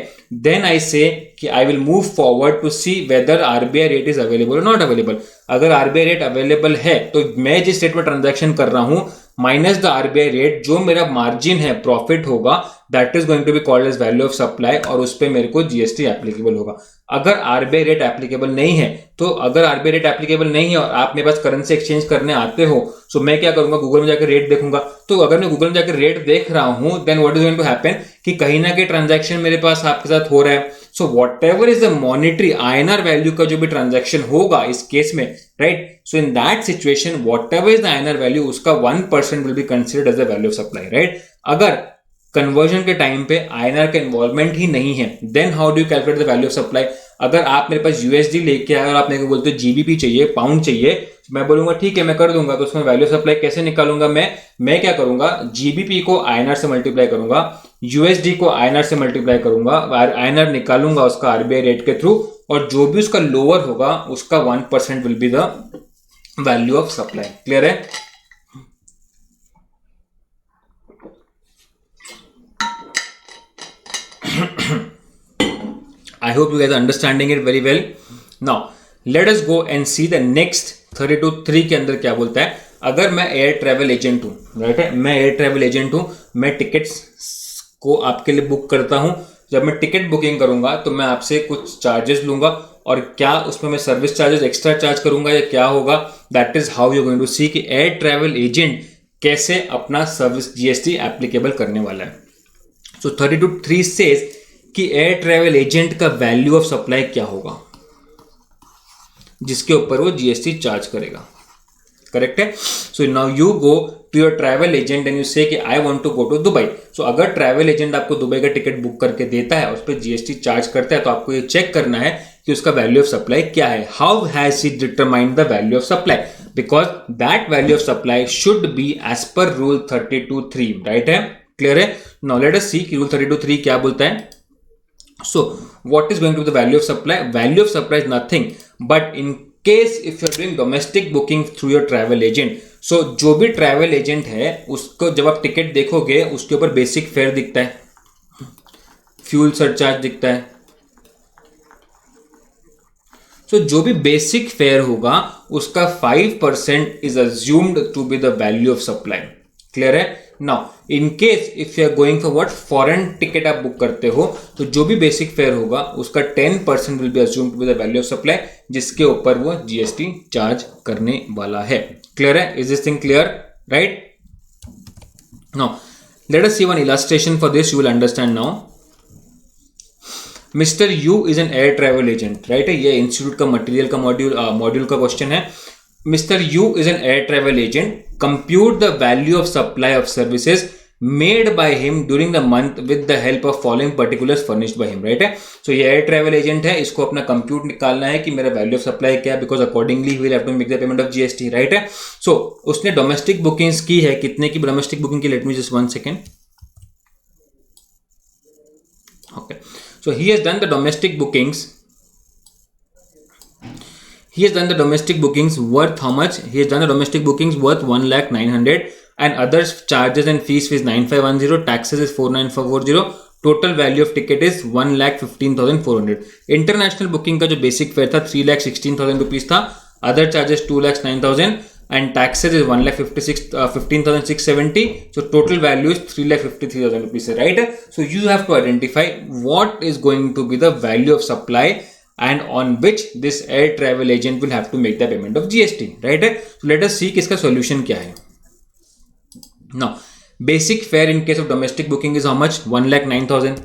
then I say कि I will move forward to see whether RBI rate is available or not available. अगर RBI rate available है तो मैं जिस रेट में ट्रांजैक्शन कर रहा हूं माइनस द RBI रेट, जो मेरा मार्जिन है प्रॉफिट होगा that is going to be called as value of supply और उस पर मेरे को जीएसटी एप्लीकेबल होगा. अगर RBI रेट एप्लीकेबल नहीं है तो अगर RBI रेट एप्लीकेबल नहीं है और आप मेरे पास करेंसी एक्सचेंज करने आते हो, सो मैं क्या करूंगा गूगल में जाकर रेट देखूंगा. तो अगर मैं गूगल में जाकर रेट देख रहा हूं then what is going to happen कि कहीं ना कहीं ट्रांजैक्शन मेरे पास आपके साथ हो रहा है. So whatever is the monetary INR value का जो भी ट्रांजैक्शन होगा इस केस में, right, so in that situation whatever is the INR value उसका 1% will be considered as the value of supply, right. अगर कन्वर्जन के time पे आईएनआर का इन्वॉल्वमेंट ही नहीं है then how do you calculate the value of supply. अगर आप मेरे पास यूएसडी लेके आए और आप मेरे को बोलते हो जीबीपी चाहिए, पाउंड चाहिए, तो मैं बोलूंगा ठीक है मैं कर दूंगा. तो उसमें वैल्यू ऑफ सप्लाई कैसे निकालूंगा मैं क्या करूंगा, जीबीपी को आईएनआर से मल्टीप्लाई करूंगा, यूएसडी को आईएनआर से मल्टीप्लाई करूंगा, आईएनआर निकालूंगा उसका आरबीआई रेट के थ्रू और जो भी उसका लोअर होगा उसका 1% will B the value of supply. Clear है. I hope you guys are understanding it very well. Now let us go and see the next 32(3) के अंदर क्या बोलता है. अगर मैं एयर ट्रेवल एजेंट हूं, राइट है, मैं एयर ट्रेवल एजेंट हूं, मैं टिकट्स को आपके लिए बुक करता हूं, जब मैं टिकट बुकिंग करूंगा तो मैं आपसे कुछ चार्जेस लूंगा, और क्या उसमें मैं सर्विस चार्जेस एक्स्ट्रा चार्ज करूंगा या क्या होगा, that is how you going to see कि एयर ट्रैवल एजेंट कैसे अपना सर्विस जीएसटी एप्लीकेबल करने वाला है। सो 32(3) सेज कि एयर ट्रैवल एजेंट का वैल्यू ऑफ सप्लाई क्या होगा जिसके ऊपर वो जीएसटी चार्ज करेगा। करेक्ट है। So now you go to your travel agent and you say कि I want to go to Dubai. So अगर ट्रैवल एजेंट आपको दुबई का टिकट बुक करके देता है, उस पर जीएसटी चार्ज करता है, तो आपको ये चेक करना है कि उसका वैल्यू ऑफ सप्लाई क्या है। How has he determined the value of supply, because that value of supply should be as per rule 32(3). Right है, क्लियर है। नाउ लेट अस सी कि रूल 32(3) क्या बोलता है। So what is going to be the value of supply? Value of supply is nothing but in case if you are doing domestic booking through your travel agent. So जो भी travel agent है उसको जब आप ticket देखोगे उसके ऊपर basic fair दिखता है, फ्यूल सरचार्ज दिखता है। So जो भी बेसिक फेयर होगा उसका 5% is assumed to be the value of supply. Clear है। Now in case if you are going for what, foreign ticket आप बुक करते हो, तो जो भी बेसिक फेयर होगा उसका 10% will be assumed to be the value of supply, जिसके ऊपर वो जीएसटी चार्ज करने वाला है। क्लियर है, is this thing clear, right. Now let us see one illustration for this, you will understand now. Mister U is an air travel agent, right है, ये institute का मटेरियल का मॉड्यूल का question है। Mr. U is an air travel agent. Compute the value of supply of services made by him during the month with the help of following particulars furnished by him. Right है। So ये air travel agent है, इसको अपना compute निकालना है कि मेरा value of supply क्या है, because accordingly he will have to make the payment of GST. Right है। So उसने domestic bookings की है, कितने की domestic booking की, let me just 1 second. Okay. So he has done the domestic bookings. He has done the domestic bookings worth how much? He has done the domestic bookings worth 1,09,000 and others charges and fees is 9,510, taxes is 4,940, total value of ticket is 1,15,400. International booking का जो basic fare था 3,16,000 rupees था, other charges 2,09,000 and taxes is 15,670, so total value is 3,53,000 rupees, right? So you have to identify what is going to be the value of supply and on which this air travel agent will have to make the payment of GST, right? So let us see कि इसका solution क्या है। Now, basic fare in case of domestic booking is how much? 1,09,000.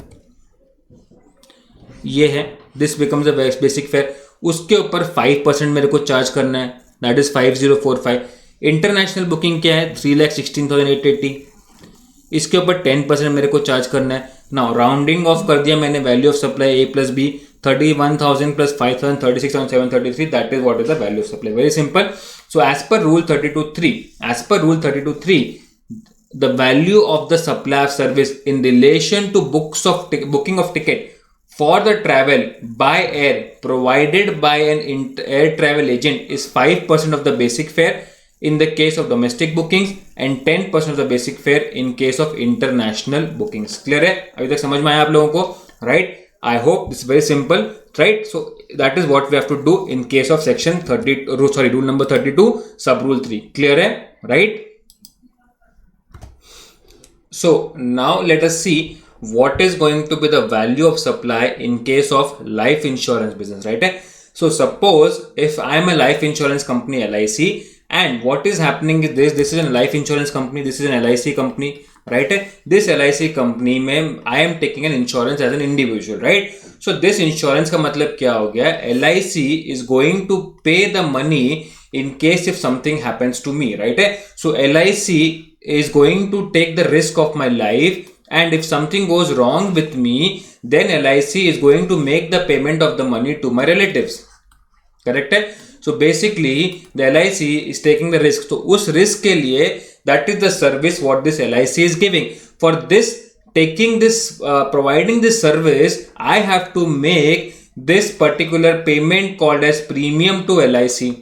ये है, this becomes the basic fare. उसके ऊपर 5% मेरे को चार्ज करना है, that is 5,045. इंटरनेशनल बुकिंग क्या है? 3,16,880. इसके ऊपर 10% मेरे को चार्ज करना है। नाउ राउंडिंग ऑफ कर दिया मैंने, value of supply A plus B 31,000 plus 5,000 36,733, that is what is the value of supply. Very simple. So as per rule 32(3), the value of the supply of service in relation to booking of ticket for the travel by air provided by an air travel agent is 5% of the basic fare in the case of domestic bookings and 10% of the basic fare in case of international bookings. Clear है? अभी तक समझ में आया आप लोगों को, right? I hope this is very simple, right? So that is what we have to do in case of section rule number 32, sub rule 3. Clear है, right? So now let us see what is going to be the value of supply in case of life insurance business, right? So suppose if I am a life insurance company, LIC, and what is happening is this is a life insurance company, this is an LIC company, right? This LIC company में I am taking an insurance as an individual, right? So this insurance का मतलब क्या हो गया? LIC is going to pay the money in case if something happens to me, right? So LIC is going to take the risk of my life, and if something goes wrong with me, then LIC is going to make the payment of the money to my relatives. Correct है? So basically the LIC is taking the risk. तो उस risk के लिए that is the service what this LIC is giving. For this providing this service, I have to make this particular payment called as premium to LIC.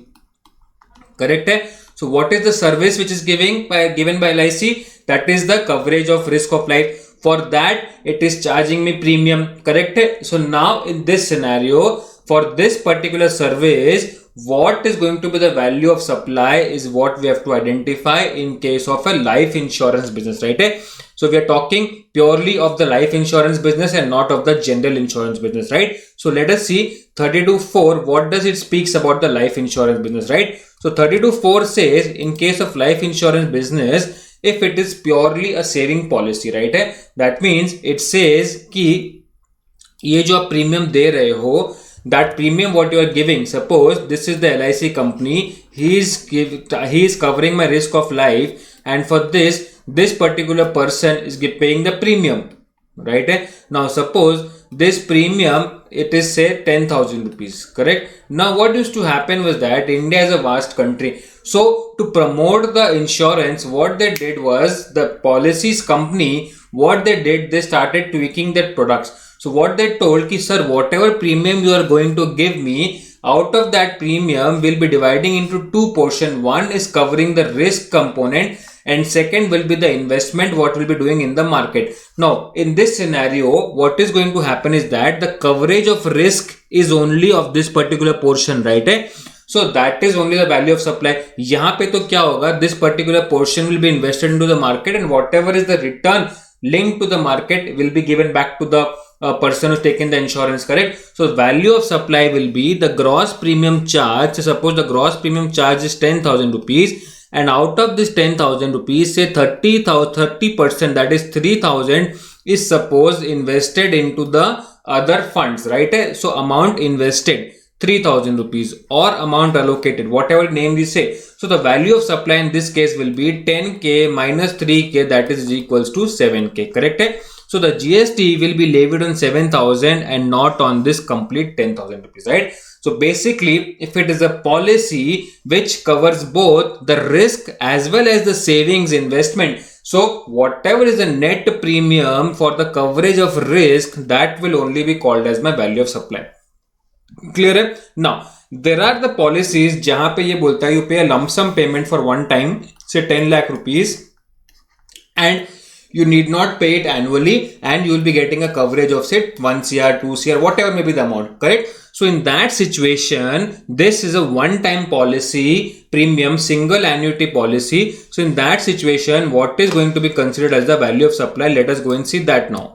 Correct है? So what is the service which is given by LIC? That is the coverage of risk of life. For that it is charging me premium. Correct है? So now in this scenario, for this particular service, what is going to be the value of supply is what we have to identify in case of a life insurance business, right? So we are talking purely of the life insurance business and not of the general insurance business, right? So let us see 32.4. What does it speaks about the life insurance business, right? So 32.4 says in case of life insurance business, if it is purely a saving policy, right? That means it says कि ये जो आप premium दे रहे हो, that premium what you are giving, suppose this is the LIC company, he is covering my risk of life, and for this particular person is paying the premium, right? Now suppose this premium, it is say 10,000 rupees, correct? Now what used to happen was that India is a vast country, so to promote the insurance, what they did was the policies company, what they did, they started tweaking their products. So what they told ki sir, whatever premium you are going to give me, out of that premium we'll be dividing into two portions. One is covering the risk component and second will be the investment what we'll be doing in the market. Now in this scenario, what is going to happen is that the coverage of risk is only of this particular portion, right? So that is only the value of supply. यहाँ पे तो क्या होगा, this particular portion will be invested into the market and whatever is the return linked to the market will be given back to the person who's taken the insurance, correct? So value of supply will be the gross premium charge. So suppose the gross premium charge is 10,000 rupees and out of this 10,000 rupees, say 30%, that is 3,000 is suppose invested into the other funds, right? So amount invested 3,000 rupees or amount allocated, whatever name we say. So the value of supply in this case will be 10k minus 3k, that is equals to 7k, correct? So the GST will be levied on 7,000 and not on this complete 10,000 rupees, right? So basically, if it is a policy which covers both the risk as well as the savings investment, so whatever is the net premium for the coverage of risk, that will only be called as my value of supply. Clear है? Now there are the policies जहां पे ये बोलता है you pay a lump sum payment for one time, say 10 lakh rupees, and you need not pay it annually and you will be getting a coverage of say 1 CR, 2 CR, whatever may be the amount, correct? So in that situation, this is a one-time policy, premium, single annuity policy. So in that situation, what is going to be considered as the value of supply? Let us go and see that now.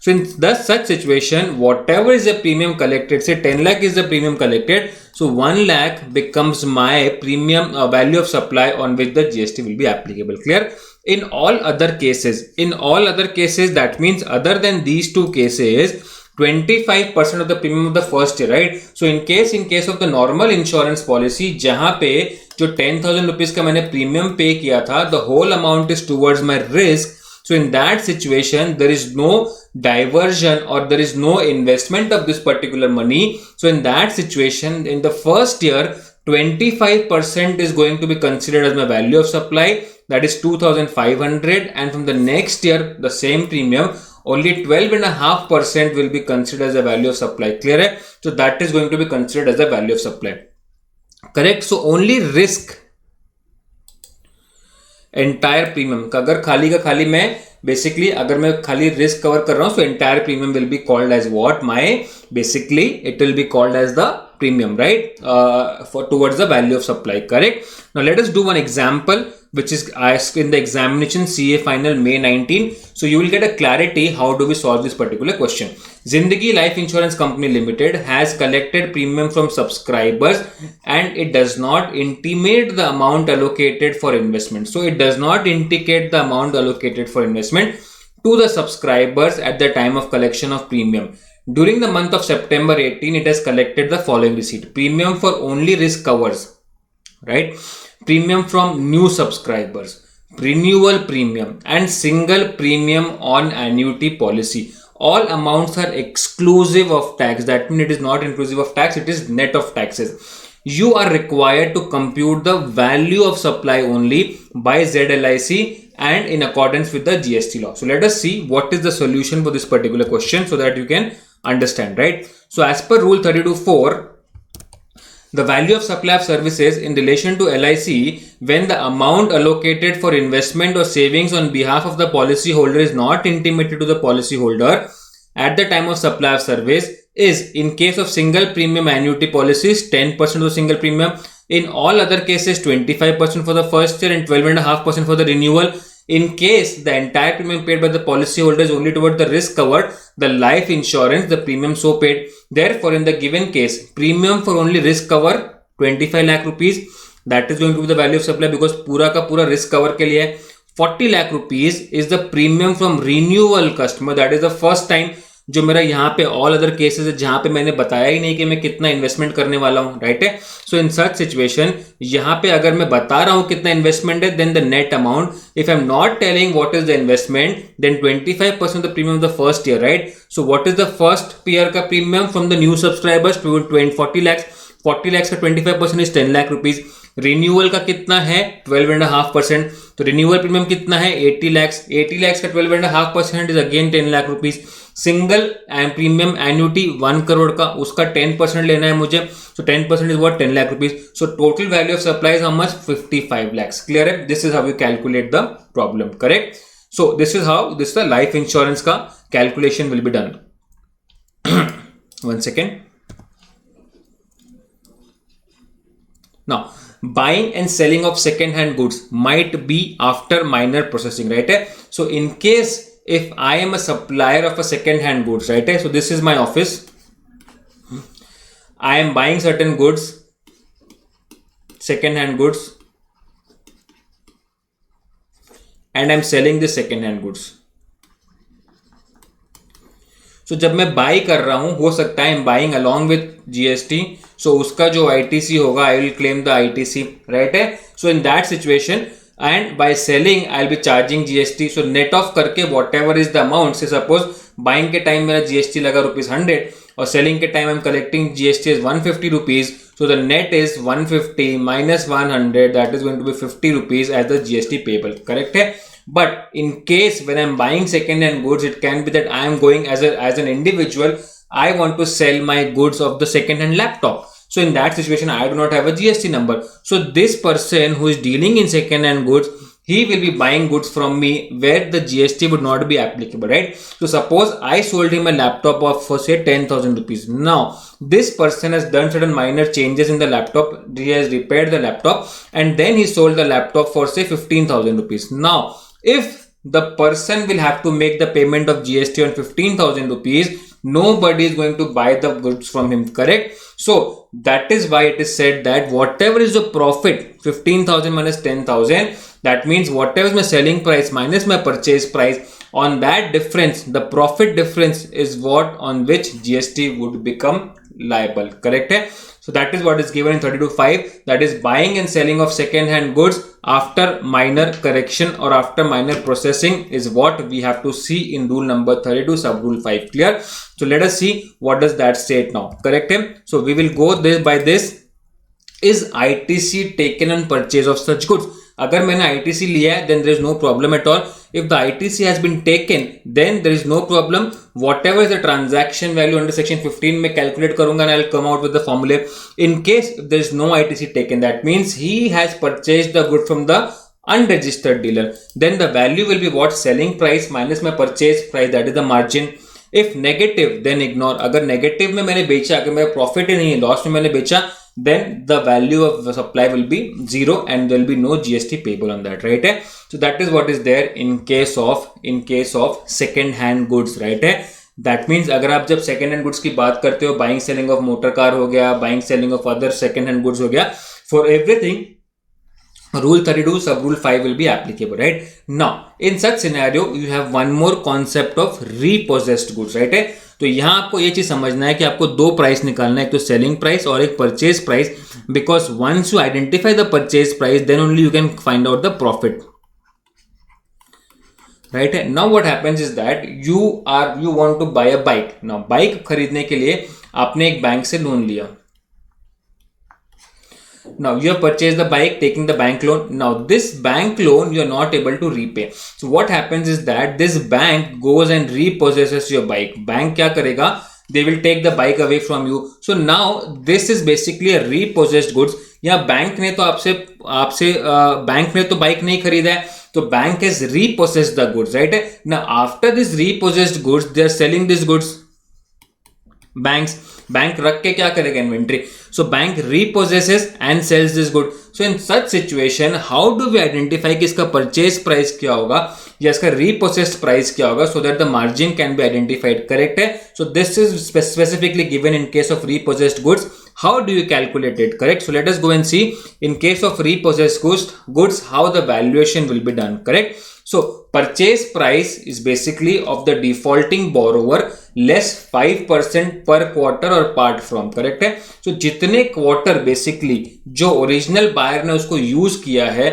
So in such situation, whatever is the premium collected, say 10 lakh is the premium collected, so 1 lakh becomes my premium value of supply on which the GST will be applicable. Clear? In all other cases, that means other than these two cases, 25% of the premium of the first year, right? So in case of the normal insurance policy, जहाँ पे जो 10,000 rupees का मैंने premium pay किया था, the whole amount is towards my risk. So in that situation, there is no diversion or there is no investment of this particular money. So in that situation, in the first year, 25% is going to be considered as my value of supply, that is 2,500, and from the next year, the same premium, only 12.5% will be considered as a value of supply. Clear? So that is going to be considered as a value of supply. Correct? So only risk, entire premium, अगर खाली का खाली मैं basically अगर मैं खाली risk cover कर रहा हूँ, so entire premium will be called as what? Basically it will be called as the premium, right? For towards the value of supply, correct? Now let us do one example which is asked in the examination CA final May 19. So you will get a clarity how do we solve this particular question. Zindagi Life Insurance Company Limited has collected premium from subscribers and it does not intimate the amount allocated for investment. So it does not indicate the amount allocated for investment to the subscribers at the time of collection of premium. During the month of September 18, it has collected the following receipt. Premium for only risk covers, right? Premium from new subscribers, renewal premium and single premium on annuity policy. All amounts are exclusive of tax. That means it is not inclusive of tax. It is net of taxes. You are required to compute the value of supply only by ZLIC and in accordance with the GST law. So let us see what is the solution for this particular question so that you can understand, right? So as per rule 32.4, the value of supply of services in relation to LIC when the amount allocated for investment or savings on behalf of the policy holder is not intimated to the policy holder at the time of supply of service is, in case of single premium annuity policies, 10% of the single premium. In all other cases, 25% for the first year and 12.5% for the renewal. In case the entire premium paid by the policyholder is only toward the risk covered, the life insurance, the premium so paid. Therefore, in the given case, premium for only risk cover 25 lakh rupees, that is going to be the value of supply because पूरा का पूरा risk cover के लिए है. 40 lakh rupees is the premium from renewal customer. That is the first time जो मेरा यहाँ पे ऑल अदर केसेस है जहां पे मैंने बताया ही नहीं कि मैं कितना इन्वेस्टमेंट करने वाला हूं, राइट है. सो इन सच सिचुएशन यहाँ पे अगर मैं बता रहा हूं कितना इन्वेस्टमेंट है, then the net amount, if I am not telling what is the investment, then 25% the premium of the first year, right. So what is the first year का premium from the new subscribers 40 lakhs. 40 lakhs का 25% is 10 lakh rupees. Renewal का कितना है 12.5%. तो renewal premium कितना है 80 lakhs. 80 lakhs का 12.5% is again 10 lakh rupees. Single and premium annuity 1 crore का, उसका 10% लेना है मुझे. So 10% is what 10 lakh rupees. So total value of supply is how much 55 lakhs. Clear है? This is how you calculate the problem, correct. So this is how this the life insurance का calculation will be done. 1 second. Now, buying and selling of second-hand goods might be after minor processing, right? So, in case if I am a supplier of a second-hand goods, right? So, this is my office. I am buying certain goods, second-hand goods, and I am selling the second-hand goods. So, जब मैं by कर रहा हूं, हो सकता है buying along with GST, so उसका जो आईटीसी होगा I will claim the ITC, right है. So in that situation and by selling I will be charging GST. So net off करके whatever is the amount, say suppose buying के time मेरा GST लगा ₹100 और selling के time I am collecting GST is 150 rupees. So the net is 150 minus 100, that is going to be 50 rupees as the GST payable, correct है. But in case when I am buying second hand goods, it can be that I am going as an individual, I want to sell my goods of the second hand laptop. So in that situation, I do not have a GST number. So this person who is dealing in second hand goods, he will be buying goods from me where the GST would not be applicable, right? So suppose I sold him a laptop of for say 10,000 rupees. Now this person has done certain minor changes in the laptop. He has repaired the laptop and then he sold the laptop for say 15,000 rupees. Now if the person will have to make the payment of GST on 15,000 rupees, nobody is going to buy the goods from him, correct? So that is why it is said that whatever is the profit, 15,000 minus 10,000, that means whatever is my selling price minus my purchase price, on that difference, the profit difference is what on which GST would become liable, correct hai? So that is what is given in 32(5), that is buying and selling of second hand goods after minor correction or after minor processing is what we have to see in rule number 32 sub rule 5. Clear? So let us see what does that state now, correct hai? So we will go this by this. Is ITC taken on purchase of such goods? अगर मैंने ITC लिया है then there is no problem at all. If the ITC has been taken then there is no problem. Whatever is the transaction value under section 15 मैं calculate करूंगा and I'll come out with the formula. In case if there is no ITC taken, that means he has purchased the good from the unregistered dealer. Then the value will be what? Selling price minus my purchase price, that is the margin. If negative then ignore. अगर negative में मैंने बेचा, अगर मेरा profit ही नहीं है, loss में मैंने बेचा, then the value of the supply will be 0 and there will be no GST payable on that, right? So that is what is there in case of second hand goods, right? That means अगर आप जब second hand goods की बात करते हो, buying selling of motor car हो गया, buying selling of other second hand goods हो गया, for everything rule 32 sub rule 5 will be applicable, right? Now in such scenario you have one more concept of repossessed goods, right? तो यहां आपको ये चीज समझना है कि आपको दो प्राइस निकालना है, एक तो सेलिंग प्राइस और एक purchase price, because once you identify the purchase price then only you can find out the profit, right है. Now what happens is that you want to buy a bike. Now bike खरीदने के लिए आपने एक bank से loan लिया. Now you have purchased the bike taking the bank loan. Now this bank loan you are not able to repay. So what happens is that this bank goes and repossesses your bike. Bank क्या करेगा? They will take the bike away from you. So now this is basically a repossessed goods. यहाँ bank ने तो आपसे bank ने तो bike नहीं खरीदा है, तो bank has repossessed the goods, right? Now after this repossessed goods, they are selling these goods. Banks, bank रख के क्या करेगा inventory, so bank repossesses and sells this good. So in such situation how do we identify कि इसका purchase price क्या होगा या इसका रीपोसेस्ड प्राइस क्या होगा, so that the margin can be identified. Correct है. So this is specifically given in case of repossessed goods. How do you calculate it? Correct. So let us go and see in case of repossessed goods how the valuation will be done. Correct. So purchase price is basically of the defaulting borrower less 5% per quarter or part from. Correct है. So जितने quarter basically जो original buyer ने उसको use किया है,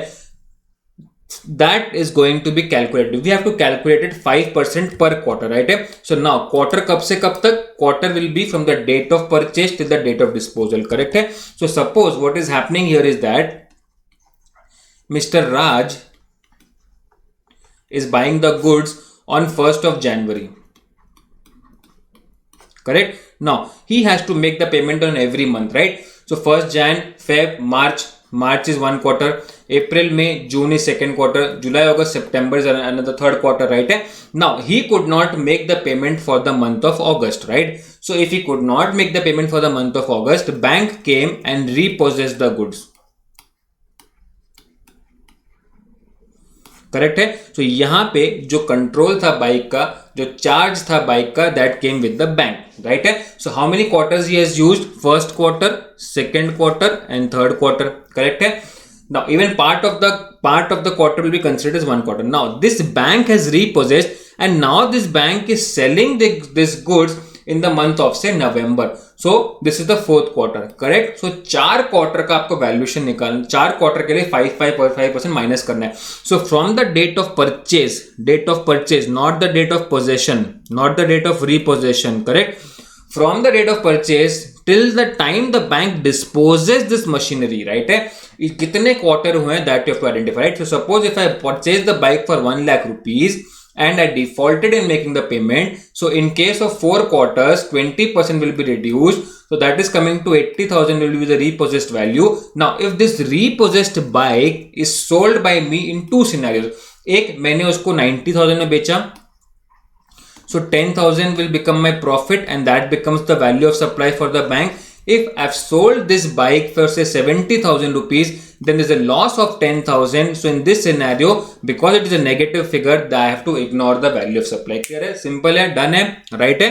that is going to be calculated. We have to calculate it 5% per quarter, right? So now quarter कब से कब तक? Quarter will be from the date of purchase till the date of disposal. Correct है. So suppose what is happening here is that Mr. Raj is buying the goods on 1st of January. Correct. Now he has to make the payment on every month, right? So 1st Jan, Feb, March is one quarter, April, May, June is second quarter, July, August, September is another third quarter, right? Now he could not make the payment for the month of August, right? So if he could not make the payment for the month of August, bank came and repossessed the goods. Correct है. सो यहां पे जो control था bike का, जो charge था bike का, that came with the bank, right है. So how many quarters he has used? First quarter, second quarter and third quarter. Correct है. Now even part of the quarter will be considered as one quarter. Now this bank has repossessed and now this bank is selling this goods in the month of say November. So this is the fourth quarter. Correct. So 4 quarter का आपको valuation निकालना, 4 quarter के लिए 5% minus करना है. So from the date of purchase, not the date of possession, not the date of repossession. Correct. From the date of purchase till the time the bank disposes this machinery, right? कितने quarter हुए हैं, that you have to identify, right? So suppose if I purchase the bike for 1 lakh rupees and I defaulted in making the payment, so in case of 4 quarters 20% will be reduced, so that is coming to 80,000 will be the repossessed value. Now if this repossessed bike is sold by me in 2 scenarios, एक मैंने उसको 90,000 में बेचा, so 10,000 will become my profit and that becomes the value of supply for the bank. If I've sold this bike for say 70,000 rupees, then there's a loss of 10,000. So in this scenario, because it is a negative figure, I have to ignore the value of supply. Clear है? Simple है, done है, right है?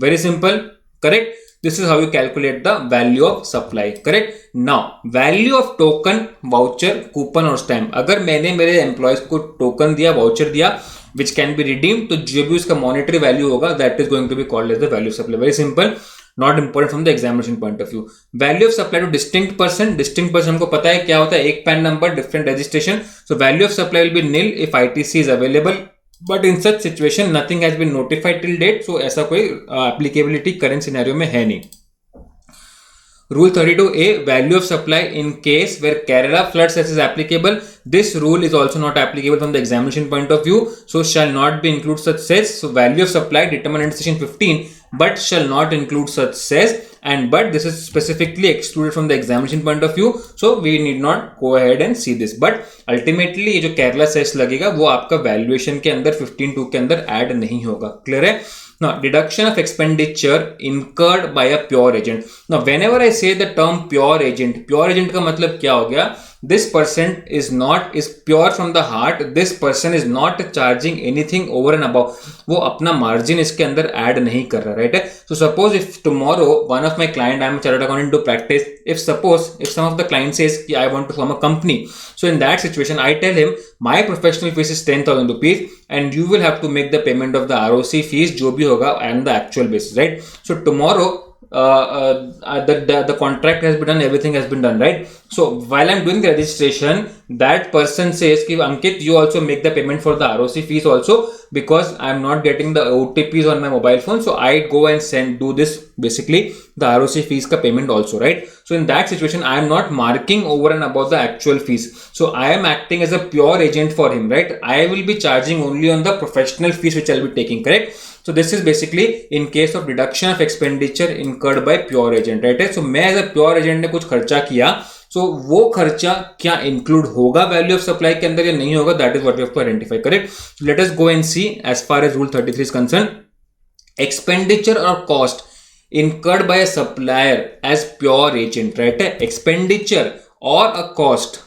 Very simple, correct? This is how you calculate the value of supply. Correct? Now, value of token, voucher, coupon और stamp. अगर मैंने मेरे employees को token दिया, वाउचर दिया, which can be redeemed, तो जो भी उसका मॉनेटरी वैल्यू होगा, that is going to be called as the value of supply. Very simple, not important from the examination point of view. Value of supply to distinct person हमको पता है क्या होता है, एक pan number, different registration. So value of supply will be nil if ITC is available. But in such situation nothing has been notified till date, so ऐसा कोई applicability current scenario में है नहीं. Rule 32A, value of supply in case where Kerala flood cess is applicable. This rule is also not applicable from the examination point of view, so shall not be include such cess. So value of supply determined in section 15, but shall not include such cess, and but this is specifically excluded from the examination point of view, so we need not go ahead and see this. But ultimately ये जो Kerala cess लगेगा वो आपका valuation के अंदर 15(2) के अंदर add नहीं होगा. Clear है? Now, deduction of expenditure incurred by a pure agent. Now, whenever I say the term pure agent का मतलब क्या हो गया? This person is pure from the heart. This person is not charging anything over and above. वो अपना margin इसके अंदर add नहीं कर रहा, right? So suppose if tomorrow one of my client, I am a chartered accountant to practice. If some of the client says I want to form a company, so in that situation I tell him my professional fees is 10,000 rupees and you will have to make the payment of the ROC fees जो भी होगा and the actual basis, right? So tomorrow the contract has been done, everything has been done, right? So while I'm doing the registration, that person says कि Ankit, you also make the payment for the ROC fees also, because I'm not getting the OTPs on my mobile phone, so I go and do this basically the ROC fees ka payment also, right? So in that situation I am not marking over and above the actual fees, so I am acting as a pure agent for him, right? I will be charging only on the professional fees which I'll be taking, correct? So this is basically in case of deduction of expenditure incurred by pure agent, right? So मैं as a pure agent ने कुछ खर्चा किया, so वो खर्चा क्या include होगा value of supply के अंदर या नहीं होगा, that is what we have to identify, correct? So let us go and see as far as rule 33 is concerned. Expenditure or cost incurred by a supplier as pure agent, right? Expenditure or a cost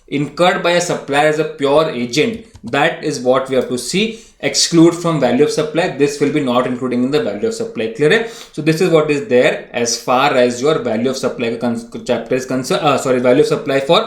incurred by a supplier as a pure agent, that is what we have to see. Exclude from value of supply, this will be not including in the value of supply. Clear है? So this is what is there as far as your value of supply chapter is concerned. Value of supply for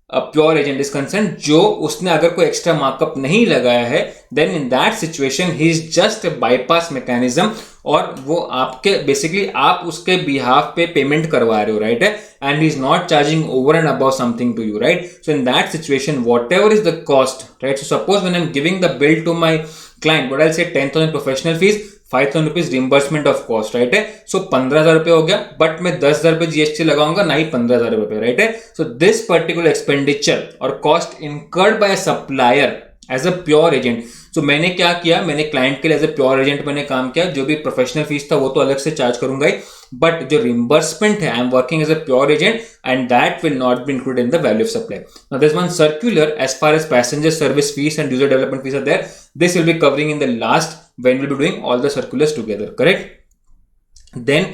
pure agent is concern. जो उसने अगर कोई extra markup नहीं लगाया है, then in that situation he is just a bypass mechanism, और वो आपके बेसिकली आप उसके बिहाफ पे पेमेंट करवा रहे हो, राइट है, and he is not charging over and about something to you, right. So in that situation whatever is the cost, right. So suppose when I am giving the bill to my client, what I say 10,000 professional fees, 5,000 rupees reimbursement of cost, right है. So 15,000 रुपए हो गया, but मैं 10,000 रुपए GST लगाऊंगा, ना ही 15,000 रुपए, right है. सो दिस पर्टिकुलर एक्सपेंडिचर और cost incurred by supplier as a pure agent. सो मैंने क्या किया, मैंने क्लाइंट के लिए एज अ प्योर एजेंट मैंने काम किया. जो भी प्रोफेशनल फीस था वो तो अलग से चार्ज करूंगा ही, बट जो रिम्बर्समेंट है, I am working as a pure agent and that will not be included in the value of supply. Now this one circular as far as passenger service fees and user development fees are there. This will be covering in the last when we'll be doing all the circulars together, correct? Then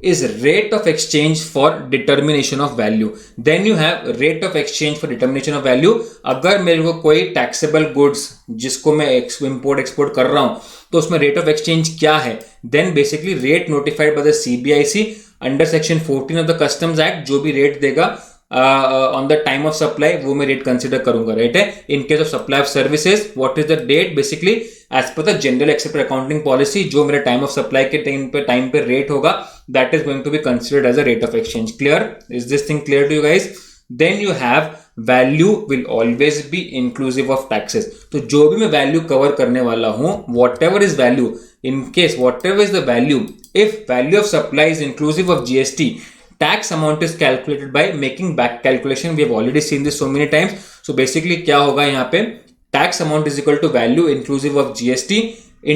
is rate of exchange for determination of value. Then you have rate of exchange for determination of value. अगर मेरे को कोई taxable goods जिसको मैं import export कर रहा हूं, तो उसमें rate of exchange क्या है? Then basically rate notified by the CBIC under section 14 of the Customs Act, जो भी rate देगा on the time of supply, वो मैं रेट कंसिडर करूंगा, राइट है. In case of supply of services, what is the date, basically as per the general accepted accounting policy, जो मेरे time of supply के टाइम पे rate होगा, that is going to be considered as a rate of exchange. Clear? Is this thing clear to you guys? Then you have value will always B inclusive of taxes. तो जो भी मैं value cover करने वाला हूं, what ever is value, in case what ever is the value, if value of supply is inclusive of GST, tax amount is calculated by making back calculation. We have already seen this so many times. So basically क्या होगा यहाँ पे, tax amount is equal to value inclusive of GST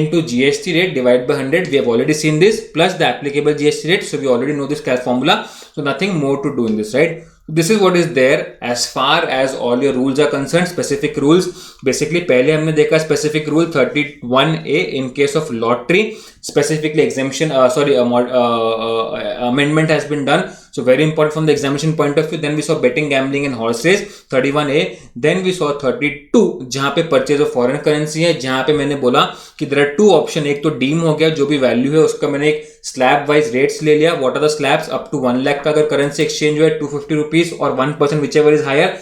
into GST rate divided by 100. We have already seen this, plus the applicable GST rate. So we already know this formula. So nothing more to do in this, right? This is what is there as far as all your rules are concerned. Specific rules, basically पहले हमने देखा specific rule 31A in case of lottery, specifically exemption, amendment has been done. So very important from the examination point of view. Then we saw betting, gambling and horse race 31A. Then we saw 32 जहाँ पे purchase of foreign currency है, जहाँ पे मैंने बोला कि there are two option. एक तो डीम हो गया, जो भी वैल्यू है उसका मैंने एक स्लैब वाइज रेट्स ले लिया. What are the slabs? Up to 1 lakh का अगर करेंसी एक्सचेंज हुआ है 250 रुपीज और 1% whichever is higher,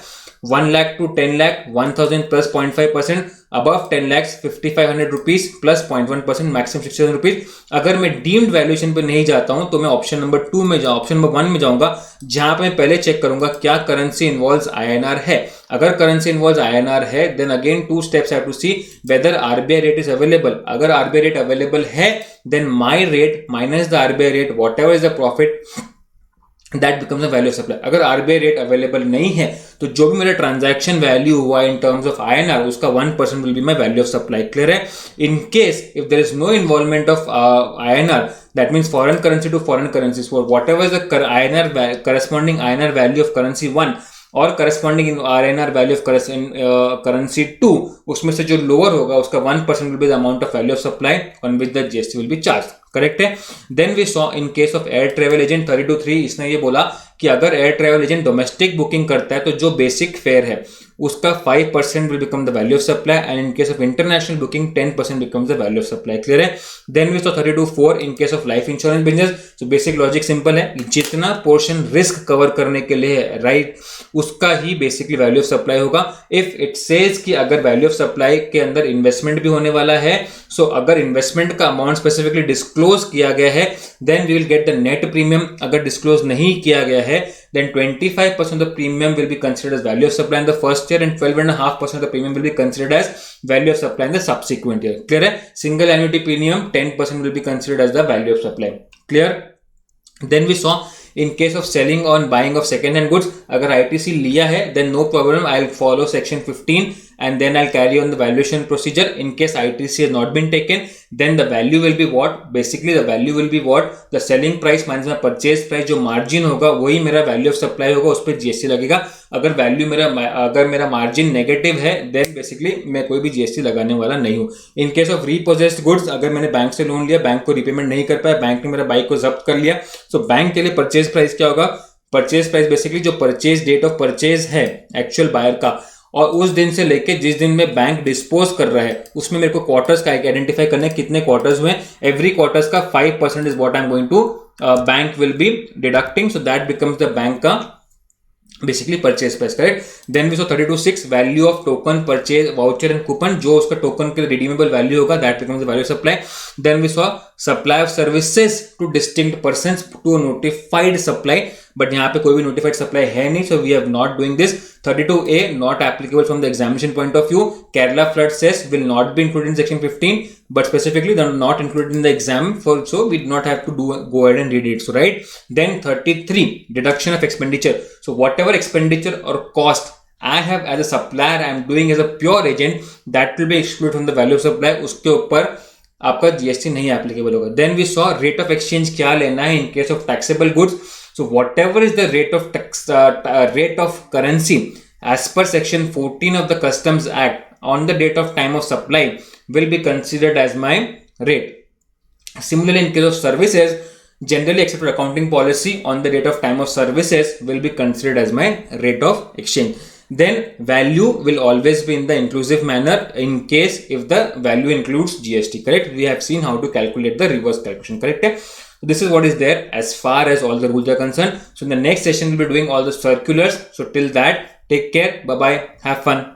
1 lakh to 10 lakh 1000 plus 0.5%, above 10 lakhs 5500 rupees plus 0.1%, maximum 6000 rupees. अगर मैं डीम्ड वैल्यूएशन पे नहीं जाता हूं तो मैं ऑप्शन नंबर 2 में ऑप्शन नंबर 1 में जाऊंगा, जहां पे मैं पहले चेक करूंगा क्या करेंसी इन्वॉल्व्स INR है. अगर करेंसी इन्वॉल्व्स INR है, then again 2 steps have to see whether RBI rate is available. अगर RBI रेट अवेलेबल है, then my rate minus the RBI rate, whatever is the profit, that becomes the value of supply. अगर RBI rate available नहीं है, तो जो भी मेरा transaction value हुआ इन टर्म्स ऑफ INR, उसका 1% will be my value of supply. Clear है? In case if there is no involvement of INR, that means foreign currency to foreign currencies, for whatever is the INR corresponding INR value of currency 1 और corresponding in INR value of currency 2, उसमें से जो lower होगा उसका 1% will be the amount of value of supply on which the GST will be charged. Correct है? Then we saw in case of air travel agent 32(3), इसने ये बोला कि अगर air travel agent domestic booking करता है तो जो बेसिक फेयर है उसका 5% will become the value of supply, and in case of international booking 10% becomes the value of supply. Clear है? Then we saw 32(4) in case of life insurance business. So basic logic simple है, जितना portion risk cover करने के लिए है, right, उसका ही basically value of supply होगा. If it says कि अगर वैल्यू ऑफ सप्लाई के अंदर इन्वेस्टमेंट भी होने वाला है, सो अगर इन्वेस्टमेंट का अमाउंट स्पेसिफिकली डिस्क्लोज किया गया है, then we will get the net premium. अगर डिस्क्लोज नहीं किया गया है, then 25% of the premium will be considered as value of supply in the first year and 12.5% of the premium will be considered as value of supply in the subsequent year. Clear है? Single annuity premium 10% will be considered as the value of supply. Clear? Then we saw in case of selling or buying of second hand goods, अगर ITC लिया है, then no problem, I'll follow section 15 and then I'll carry on the valuation procedure. In case ITC has not been taken, then the value will be what? Basically the value will be what? The selling price minus my purchase price, जो margin होगा वही मेरा value of supply होगा, उस पर GST लगेगा. अगर मेरा margin negative है, then basically मैं कोई भी GST लगाने वाला नहीं हूँ. In case of repossessed goods, अगर मैंने बैंक से लोन लिया, बैंक को रिपेमेंट नहीं कर पाया, बैंक ने मेरा बाइक को जब्त कर लिया, so बैंक के लिए परचेज प्राइस क्या होगा? परचेज प्राइस बेसिकली जो परचेज डेट ऑफ परचेज है एक्चुअल बायर का, और उस दिन से लेके जिस दिन में बैंक डिस्पोज कर रहा है, उसमें मेरे को क्वार्टर्स का आइडेंटिफाई करना है, कितने क्वार्टर्स हुए. एवरी क्वार्टर्स का 5% is what I am going to bank will be deducting, so that becomes the bank का basically purchase price. Correct. Then we saw 32.6 value of token purchase voucher and coupon, जो उसका token के redeemable value होगा, that becomes the value supply. Then we saw supply of services to distinct persons to notified supply, but यहाँ पे कोई भी notified supply है नहीं, so we have not doing this. 32A not applicable from the examination point of view. Kerala flood cess will not be included in section 15, but specifically they are not included in the exam, so we do not have to go ahead and read it. So right. Then 33 deduction of expenditure. So whatever expenditure or cost I have as a supplier, I am doing as a pure agent, that will be excluded from the value of supply. उसके ऊपर आपका GST नहीं applicable होगा. Then we saw rate of exchange क्या लेना है in case of taxable goods. So whatever is the rate of tax, rate of currency as per section 14 of the Customs Act on the date of time of supply will be considered as my rate. Similarly, in case of services, generally accepted accounting policy on the date of time of services will be considered as my rate of exchange. Then value will always be in the inclusive manner in case if the value includes GST. Correct. We have seen how to calculate the reverse calculation. Correct. So this is what is there as far as all the rules are concerned. So in the next session we'll be doing all the circulars. So till that, take care. Bye bye. Have fun.